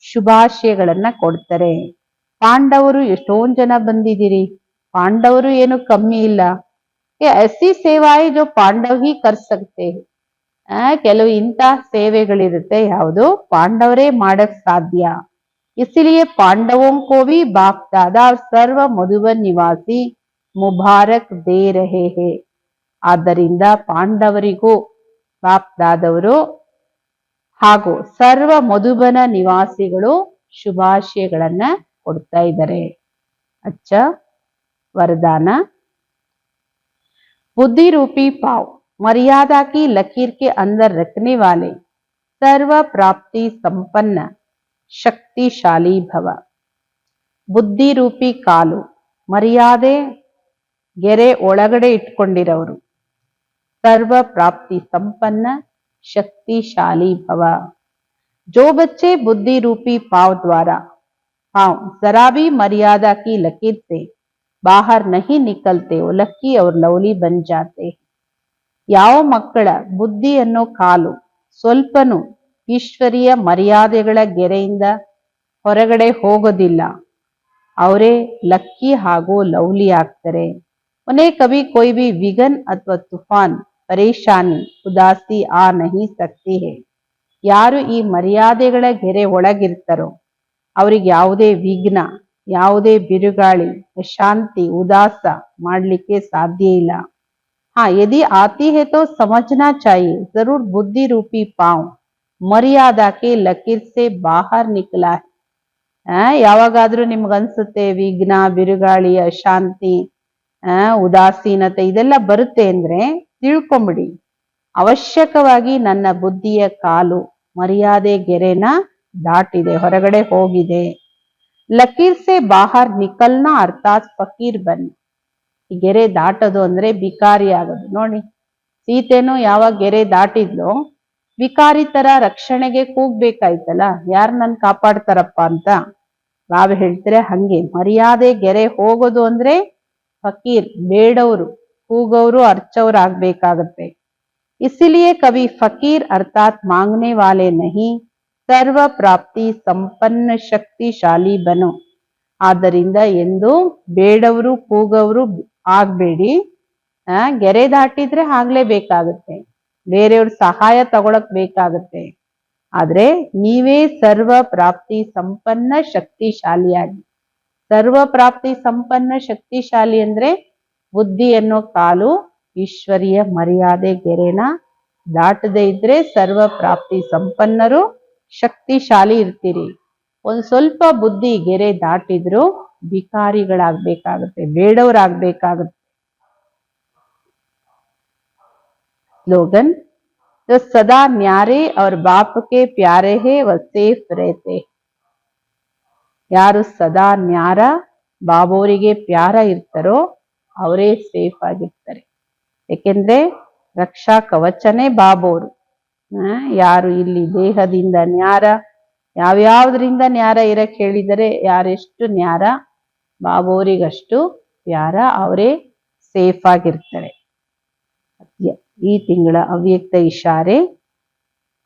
S1: ಶುಭಾಶಯಗಳನ್ನ ಕೊಡ್ತಾರೆ. ಪಾಂಡವರು ಎಷ್ಟೊಂದ್ ಜನ ಬಂದಿದ್ದೀರಿ, ಪಾಂಡವರು ಏನು ಕಮ್ಮಿ ಇಲ್ಲ. ऐसी सेवाएं जो पांडव ही कर सकते हैं. ಕೆಲವು ಇಂಥ ಸೇವೆಗಳಿರುತ್ತೆ ಯಾವುದು ಪಾಂಡವರೇ ಮಾಡಕ್ ಸಾಧ್ಯ. इसलिए पांडवों को भी बाप दादा सर्व मधुबन निवासी मुबारक दे रहे हैं. ಆದ್ದರಿಂದ ಪಾಂಡವರಿಗೂ ಬಾಪ್ ದಾದವರು ಹಾಗೂ ಸರ್ವ ಮಧುಬನ ನಿವಾಸಿಗಳು ಶುಭಾಶಯಗಳನ್ನ ಕೊಡ್ತಾ ಇದ್ದಾರೆ. ಅಚ್ಚ वरदान बुद्धि रूपी पाव मर्यादा की लकीर के अंदर रखने वाले सर्व प्राप्ति संपन्न शक्तिशाली भव. ಬುದ್ಧಿ ರೂಪಿ ಕಾಲು ಮರ್ಯಾದೆ ಗೆರೆ ಒಳಗಡೆ ಇಟ್ಕೊಂಡಿರೋರು. सर्व प्राप्ति संपन्न शक्तिशाली भव. जो बच्चे बुद्धि रूपी पाव द्वारा पाव जरा भी मर्यादा की लकीर से बाहर नहीं निकलते वो लक्की और लवली बन जाते. ಯಾವ ಮಕ್ಕಳ ಬುದ್ಧಿ ಅನ್ನೋ ಕಾಲು ಸ್ವಲ್ಪನೂ ಈಶ್ವರೀಯ ಮರ್ಯಾದೆಗಳ ಗೆರೆಯಿಂದ ಹೊರಗಡೆ ಹೋಗೋದಿಲ್ಲ, ಅವರೇ ಲಕ್ಕಿ ಹಾಗೂ ಲವ್ಲಿ ಆಗ್ತಾರೆ. उन्हें कभी कोई भी विघन अथवा तूफान परेशानी उदासी आ नहीं सकती है. ಯಾರು ಈ ಮರ್ಯಾದೆಗಳ ಗೆರೆ ಒಳಗಿರ್ತಾರೋ ಅವ್ರಿಗೆ ಯಾವುದೇ ವಿಘ್ನ, ಯಾವುದೇ ಬಿರುಗಾಳಿ, ಅಶಾಂತಿ, ಉದಾಸ ಮಾಡ್ಲಿಕ್ಕೆ ಸಾಧ್ಯ ಇಲ್ಲ. हाँ यदि आती है तो समझना चाहिए जरूर बुद्धि रूपी पांव मर्यादा के लकीर से बाहर निकला है. ಯಾವಾಗಾದ್ರೂ ನಿಮ್ಗನ್ಸುತ್ತೆ ವಿಘ್ನ, ಬಿರುಗಾಳಿ, ಅಶಾಂತಿ, ಉದಾಸೀನತೆ ಇದೆಲ್ಲ ಬರುತ್ತೆ ಅಂದ್ರೆ ತಿಳ್ಕೊಂಬಿಡಿ, ಅವಶ್ಯಕವಾಗಿ ನನ್ನ ಬುದ್ಧಿಯ ಕಾಲು ಮರ್ಯಾದೆ ಗೆರೆನ ದಾಟಿದೆ, ಹೊರಗಡೆ ಹೋಗಿದೆ. ಲಕೀರ್ ಸೆ ಬಾಹರ್ ನಿಕಲ್ನಾ ಅರ್ಥಾತ್ ಫಕೀರ್ ಬನ್. ಈ ಗೆರೆ ದಾಟೋದು ಅಂದ್ರೆ ಬಿಕಾರಿ ಆಗೋದು. ನೋಡಿ, ಸೀತೆನೂ ಯಾವಾಗ ಗೆರೆ ದಾಟಿದ್ಲು, ವಿಕಾರಿ ತರ ರಕ್ಷಣೆಗೆ ಕೂಗ್ಬೇಕಾಯ್ತಲ್ಲ, ಯಾರು ನನ್ ಕಾಪಾಡ್ತಾರಪ್ಪ ಅಂತ. ಬಾಬಾ ಹೇಳ್ತಾರೆ ಹಂಗೆ ಮರ್ಯಾದೆ ಗೆರೆ ಹೋಗೋದು ಅಂದ್ರೆ ಫಕೀರ್, ಬೇಡವರು, ಕೂಗವರು, ಅರ್ಚವ್ರು ಆಗ್ಬೇಕಾಗತ್ತೆ. ಇಸಿಲಿಯೇ ಕವಿ ಫಕೀರ್ ಅರ್ಥಾತ್ ಮಾಂಗ್ನೆ ವಾಲೆ ನಹಿ, ಸರ್ವ ಪ್ರಾಪ್ತಿ ಸಂಪನ್ನ ಶಕ್ತಿಶಾಲಿ ಬನು. ಆದ್ದರಿಂದ ಎಂದು ಬೇಡವರು ಕೂಗವರು ಆಗ್ಬೇಡಿ. ಗೆರೆ ದಾಟಿದ್ರೆ ಆಗ್ಲೇಬೇಕಾಗತ್ತೆ, ಬೇರೆಯವ್ರ ಸಹಾಯ ತಗೊಳಕ್ ಬೇಕಾಗತ್ತೆ. ಆದ್ರೆ ನೀವೇ ಸರ್ವ ಪ್ರಾಪ್ತಿ ಸಂಪನ್ನ ಶಕ್ತಿಶಾಲಿಯಾಗಿ. ಸರ್ವ ಪ್ರಾಪ್ತಿ ಸಂಪನ್ನ ಶಕ್ತಿಶಾಲಿ ಅಂದ್ರೆ ಬುದ್ಧಿ ಅನ್ನೋ ಕಾಲು ಈಶ್ವರಿಯ ಮರ್ಯಾದೆ ಗೆರೆನ ದಾಟದೆ ಇದ್ರೆ ಸರ್ವ ಪ್ರಾಪ್ತಿ ಸಂಪನ್ನರು, ಶಕ್ತಿಶಾಲಿ ಇರ್ತೀರಿ. ಒಂದ್ ಸ್ವಲ್ಪ ಬುದ್ಧಿ ಗೆರೆ ದಾಟಿದ್ರು ಭಿಕಾರಿಗಳಾಗ್ಬೇಕಾಗತ್ತೆ, ಬೇಡವರಾಗ್ಬೇಕಾಗತ್ತೆ. स्लोगन, जो सदा न्यारे और बाप के प्यारे है वह सेफ रहते. ಯಾರು ಸದಾ ನ್ಯಾರ ಬಾಬೋರಿಗೆ ಪ್ಯಾರ ಇರ್ತಾರೋ ಅವರೇ ಸೇಫ್ ಆಗಿರ್ತಾರೆ. ಯಾಕೆಂದ್ರೆ ರಕ್ಷಾ ಕವಚನೇ ಬಾಬೋರು. ಯಾರು ಇಲ್ಲಿ ದೇಹದಿಂದ ನ್ಯಾರ, ಯಾವ್ಯಾವ್ದ್ರಿಂದ ನ್ಯಾರ ಇರಕ್ ಹೇಳಿದರೆ ಯಾರೆಷ್ಟು ನ್ಯಾರ ಬಾಬೋರಿಗಷ್ಟು ಪ್ಯಾರ, ಅವರೇ ಸೇಫ್ ಆಗಿರ್ತಾರೆ. ಈ ತಿಂಗಳ ಅವ್ಯಕ್ತ ಇಶಾರೆ,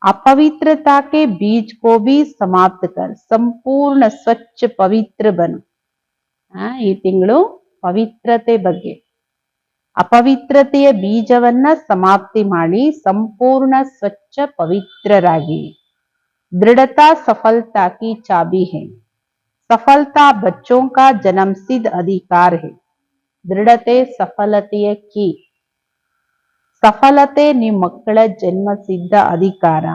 S1: अपवित्रता के बीज को भी समाप्त कर ಸಂಪೂರ್ಣ ಸ್ವಚ್ಛ ಪವಿತ್ರ ಬನು. ಈ ತಿಂಗಳು ಪವಿತ್ರತೆ ಬಗ್ಗೆ, ಅಪವಿತ್ರತೆಯ ಬೀಜವನ್ನ ಸಮಾಪ್ತಿ ಮಾಡಿ ಸಂಪೂರ್ಣ ಸ್ವಚ್ಛ ಪವಿತ್ರರಾಗಿ. ದೃಢತಾ ಸಫಲತಾ ಕಿ ಚಾಬಿ ಹೈ, ಸಫಲತಾ ಬಚ್ಚೋಂ ಕಾ ಜನ್ಮಸಿದ್ಧ ಅಧಿಕಾರ ಹೈ. ದೃಢತೆ ಸಫಲತೆಯ ಕೀ, ಸಫಲತೆ ನಿಮ್ಮ ಮಕ್ಕಳ ಜನ್ಮ ಸಿದ್ಧ ಅಧಿಕಾರ.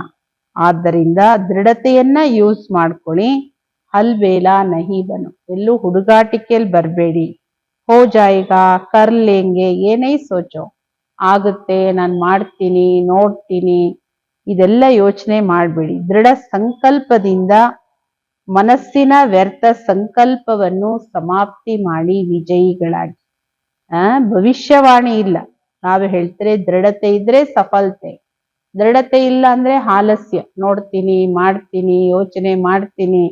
S1: ಆದ್ದರಿಂದ ದೃಢತೆಯನ್ನ ಯೂಸ್ ಮಾಡ್ಕೊಳ್ಳಿ. ಹಲ್ಬೇಲಾ ನಹಿ ಬನು, ಎಲ್ಲೂ ಹುಡುಗಾಟಿಕೆಯಲ್ಲಿ ಬರಬೇಡಿ. ಹೋ ಜಾಯಿಗಾ ಕರ್ ಲೇಂಗೆ ಏನೇ ಸೋಚೋ, ಆಗುತ್ತೆ, ನಾನು ಮಾಡ್ತೀನಿ, ನೋಡ್ತೀನಿ, ಇದೆಲ್ಲ ಯೋಚನೆ ಮಾಡಬೇಡಿ. ದೃಢ ಸಂಕಲ್ಪದಿಂದ ಮನಸ್ಸಿನ ವ್ಯರ್ಥ ಸಂಕಲ್ಪವನ್ನು ಸಮಾಪ್ತಿ ಮಾಡಿ ವಿಜಯಿಗಳಾಗಿ. ಭವಿಷ್ಯವಾಣಿ ಇಲ್ಲ, ನಾವು ಹೇಳ್ತಾರೆ ದೃಢತೆ ಇದ್ರೆ ಸಫಲತೆ, ದೃಢತೆ ಇಲ್ಲ ಅಂದ್ರೆ ಆಲಸ್ಯ, ನೋಡ್ತೀನಿ, ಮಾಡ್ತೀನಿ, ಯೋಚನೆ ಮಾಡ್ತೀನಿ.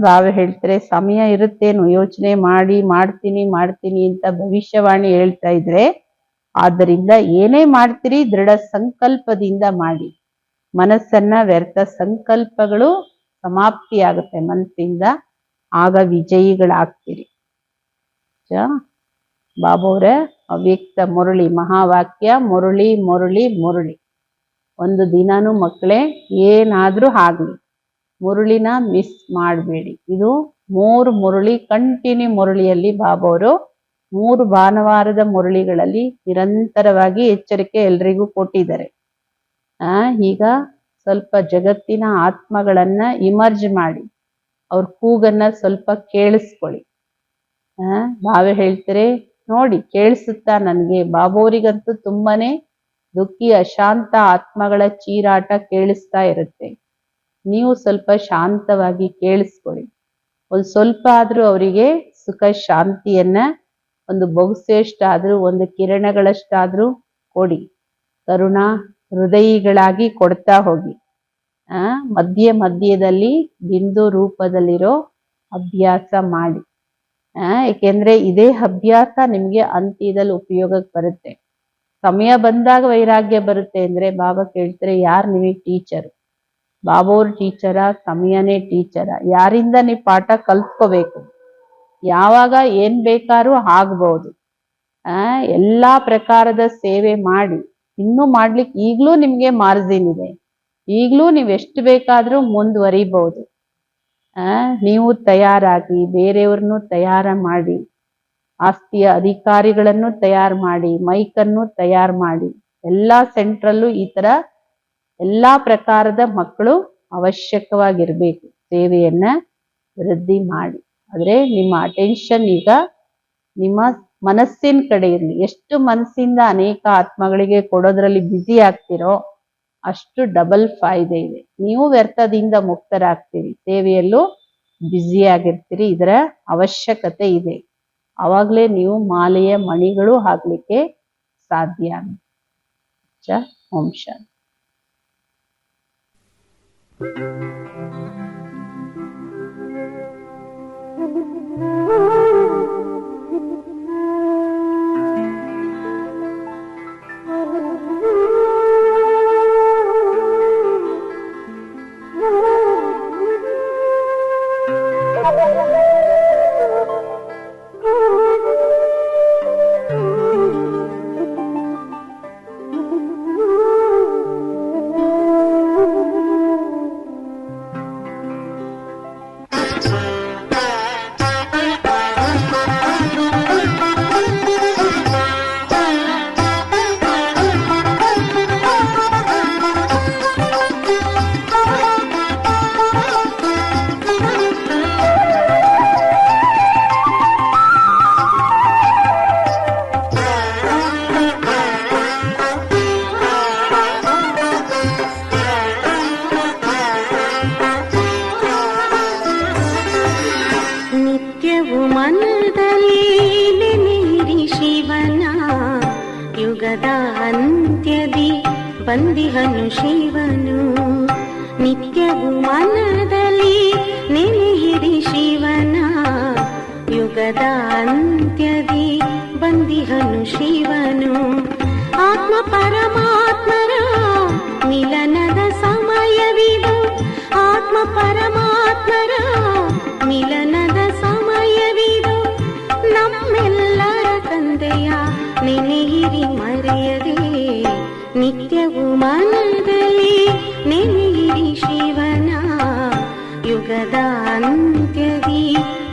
S1: ಬಾಬಾ ಹೇಳ್ತಾರೆ ಸಮಯ ಇರುತ್ತೇನು ಯೋಚನೆ ಮಾಡಿ ಮಾಡ್ತೀನಿ ಮಾಡ್ತೀನಿ ಅಂತ ಭವಿಷ್ಯವಾಣಿ ಹೇಳ್ತಾ ಇದ್ರೆ. ಆದ್ದರಿಂದ ಏನೇ ಮಾಡ್ತೀರಿ ದೃಢ ಸಂಕಲ್ಪದಿಂದ ಮಾಡಿ. ಮನಸ್ಸನ್ನ ವ್ಯರ್ಥ ಸಂಕಲ್ಪಗಳು ಸಮಾಪ್ತಿ ಆಗುತ್ತೆ ಮನಸ್ಸಿಂದ, ಆಗ ವಿಜಯಿಗಳಾಗ್ತೀರಿ. ಬಾಬೋರ ಅವ್ಯಕ್ತ ಮುರಳಿ ಮಹಾವಾಕ್ಯ, ಮುರಳಿ ಮುರಳಿ ಮುರಳಿ. ಒಂದು ದಿನಾನು ಮಕ್ಕಳೇ ಏನಾದ್ರೂ ಆಗ್ಲಿ ಮುರಳಿನ ಮಿಸ್ ಮಾಡಬೇಡಿ. ಇದು 3 ಮುರಳಿ ಕಂಟಿನ್ಯೂ ಮುರಳಿಯಲ್ಲಿ ಬಾಬೋರು 3 ಭಾನುವಾರದ ಮುರಳಿಗಳಲ್ಲಿ ನಿರಂತರವಾಗಿ ಎಚ್ಚರಿಕೆ ಎಲ್ರಿಗೂ ಕೊಟ್ಟಿದ್ದಾರೆ. ಈಗ ಸ್ವಲ್ಪ ಜಗತ್ತಿನ ಆತ್ಮಗಳನ್ನ ಇಮರ್ಜ್ ಮಾಡಿ ಅವ್ರ ಕೂಗನ್ನ ಸ್ವಲ್ಪ ಕೇಳಿಸ್ಕೊಳ್ಳಿ. ಬಾಬಾ ಹೇಳ್ತಾರೆ ನೋಡಿ ಕೇಳಿಸುತ್ತಾ ನನಗೆ. ಬಾಬೋರಿಗಂತೂ ತುಂಬಾನೇ ದುಃಖಿ ಅಶಾಂತ ಆತ್ಮಗಳ ಚೀರಾಟ ಕೇಳಿಸ್ತಾ ಇರುತ್ತೆ. ನೀವು ಸ್ವಲ್ಪ ಶಾಂತವಾಗಿ ಕೇಳಿಸ್ಕೊಳ್ಳಿ. ಒಂದು ಸ್ವಲ್ಪ ಆದ್ರೂ ಅವರಿಗೆ ಸುಖ ಶಾಂತಿಯನ್ನ ಒಂದು ಬೊಗಸೆಯಷ್ಟಾದ್ರೂ, ಒಂದು ಕಿರಣಗಳಷ್ಟಾದ್ರೂ ಕೊಡಿ. ಕರುಣಾ ಹೃದಯಿಗಳಾಗಿ ಕೊಡ್ತಾ ಹೋಗಿ. ಮಧ್ಯ ಮಧ್ಯದಲ್ಲಿ ಬಿಂದು ರೂಪದಲ್ಲಿರೋ ಅಭ್ಯಾಸ ಮಾಡಿ. ಏಕೆಂದ್ರೆ ಇದೇ ಅಭ್ಯಾಸ ನಿಮ್ಗೆ ಅಂತ್ಯದಲ್ಲಿ ಉಪಯೋಗಕ್ಕೆ ಬರುತ್ತೆ. ಸಮಯ ಬಂದಾಗ ವೈರಾಗ್ಯ ಬರುತ್ತೆ ಅಂದ್ರೆ ಬಾಬಾ ಕೇಳ್ತಾರೆ ಯಾರು ನಿಮಗೆ ಟೀಚರ್? ಬಾಬೋರ್ ಟೀಚರ, ಸಮಯನೇ ಟೀಚರ. ಯಾರಿಂದ ನೀವು ಪಾಠ ಕಲ್ತ್ಕೋಬೇಕು. ಯಾವಾಗ ಏನ್ ಬೇಕಾದ್ರೂ ಆಗ್ಬಹುದು. ಎಲ್ಲಾ ಪ್ರಕಾರದ ಸೇವೆ ಮಾಡಿ. ಇನ್ನೂ ಮಾಡ್ಲಿಕ್ಕೆ ಈಗ್ಲೂ ನಿಮ್ಗೆ ಮಾರ್ಜಿನ್ ಇದೆ. ಈಗ್ಲೂ ನೀವು ಎಷ್ಟು ಬೇಕಾದ್ರೂ ಮುಂದುವರಿಬಹುದು. ನೀವು ತಯಾರಾಗಿ ಬೇರೆಯವ್ರನ್ನು ತಯಾರ ಮಾಡಿ, ಆಸ್ತಿಯ ಅಧಿಕಾರಿಗಳನ್ನು ತಯಾರು ಮಾಡಿ, ಮೈಕನ್ನು ತಯಾರು ಮಾಡಿ. ಎಲ್ಲಾ ಸೆಂಟ್ರಲ್ಲೂ ಈ ತರ ಎಲ್ಲಾ ಪ್ರಕಾರದ ಮಕ್ಕಳು ಅವಶ್ಯಕವಾಗಿರ್ಬೇಕು. ಸೇವೆಯನ್ನ ವೃದ್ಧಿ ಮಾಡಿ. ಆದ್ರೆ ನಿಮ್ಮ ಅಟೆನ್ಷನ್ ಈಗ ನಿಮ್ಮ ಮನಸ್ಸಿನ ಕಡೆ ಇರಲಿ. ಎಷ್ಟು ಮನಸ್ಸಿಂದ ಅನೇಕ ಆತ್ಮಗಳಿಗೆ ಕೊಡೋದ್ರಲ್ಲಿ ಬ್ಯುಸಿ ಆಗ್ತಿರೋ ಅಷ್ಟು ಡಬಲ್ ಫಾಯ್ದೆ ಇದೆ. ನೀವು ವ್ಯರ್ಥದಿಂದ ಮುಕ್ತರಾಗ್ತೀರಿ, ಸೇವೆಯಲ್ಲೂ ಬ್ಯುಸಿ ಆಗಿರ್ತೀರಿ. ಇದರ ಅವಶ್ಯಕತೆ ಇದೆ. ಆವಾಗಲೇ ನೀವು ಮಾಲೆಯ ಮಣಿಗಳು ಹಾಕ್ಲಿಕ್ಕೆ ಸಾಧ್ಯ ಆಗುತ್ತೆ. ಓಂ ಶಾಂತಿ.
S2: ಬಂದಿಹನು ಶಿವನು. ನಿತ್ಯವೂ ಮನದಲ್ಲಿ ನೆನೆಯಿರಿ ಶಿವನ, ಯುಗದ ಅಂತ್ಯದಿ ಬಂದಿಹನು ಶಿವನು. ಆತ್ಮ ಪರಮಾತ್ಮರ ಮಿಲನದ ಸಮಯವಿದು, ಆತ್ಮ ಪರಮಾತ್ಮರ ಮಿಲನದ ಸಮಯವಿದು. ನಮ್ಮೆಲ್ಲರ ತಂದೆಯ ನೆನೆಯಿರಿ ಮರೆಯದೆ, ನಿತ್ಯವೂ ಮನದಲ್ಲಿ ನೆನೆಯಿರಿ ಶಿವನ, ಯುಗದ ಅಂತ್ಯದಿ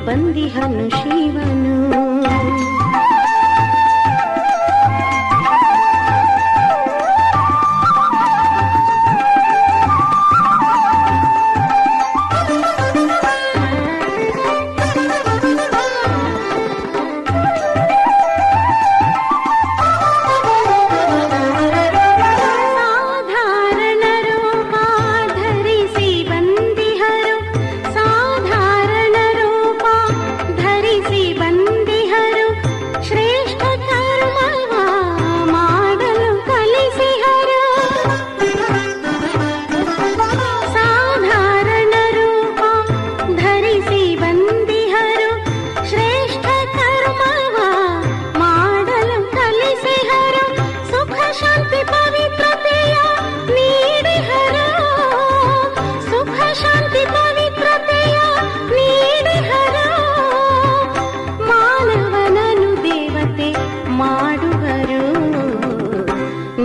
S2: ಬಂದಿಹನು ಶಿವನು.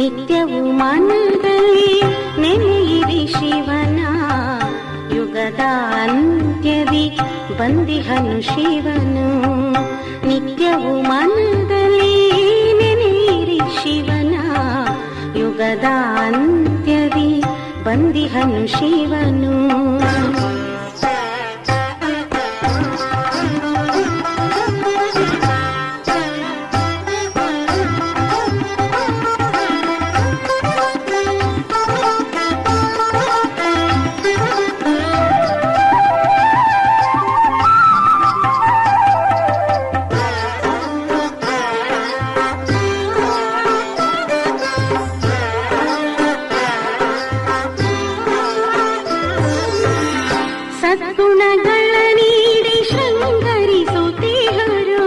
S2: ನಿತ್ಯವೂ ಮನದಲ್ಲಿ ನೆನೆಯಿರಿ ಶಿವನ, ಯುಗದ ಅಂತ್ಯದಿ ಬಂದಿಹನು ಶಿವನು. ನಿತ್ಯವೂ ಮನದಲ್ಲಿ ನೆನೆಯಿರಿ ಶಿವನ, ಯುಗದ ಅಂತ್ಯದಿ ಬಂದಿಹನು ಶಿವನು. ಸದ್ಗುಣಗಳ ನೀಡಿ ಶೃಂಗರಿಸುತ್ತಿಹರು,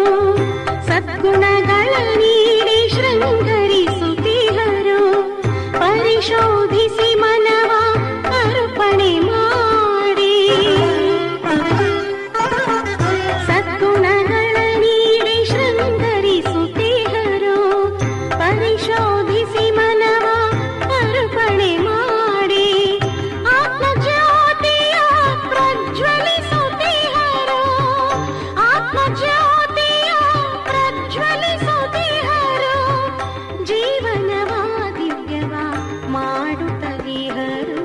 S2: ಸದ್ಗುಣಗಳ ನೀಡಿ ಶೃಂಗರಿಸುತ್ತಿಹರು. ಪರಿಶೋಧಿಸಿ ಮನವ ಅರ್ಪಣೆ ಮಾಡಿ, ಸದ್ಗುಣಗಳ ನೀಡಿ ಶೃಂಗರಿಸುತ್ತಿಹರು. ಪರಿಶೋಧಿಸಿ ಮನವ ಅರ್ಪಣೆ ಮಾಡಿ, ಆತ್ಮಜ್ಯೋತಿಯ ಪ್ರಜ್ವಲಿಸುತ್ತಿಹರು, ಆತ್ಮಜ್ಯೋತಿಯ ಪ್ರಜ್ವಲಿಸುತ್ತಿಹರು. ಜೀವನವ ದಿವ್ಯವ ಮಾಡುತ್ತಲಿಹರು,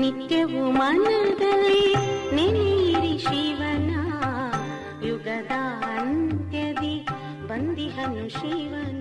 S2: ನಿತ್ಯವೂ ಮನದಲ್ಲಿ ನೆನೆಯಿರಿ ಶಿವನ, ಯುಗದ ಅಂತ್ಯದಿ ಬಂದಿಹನು ಶಿವನು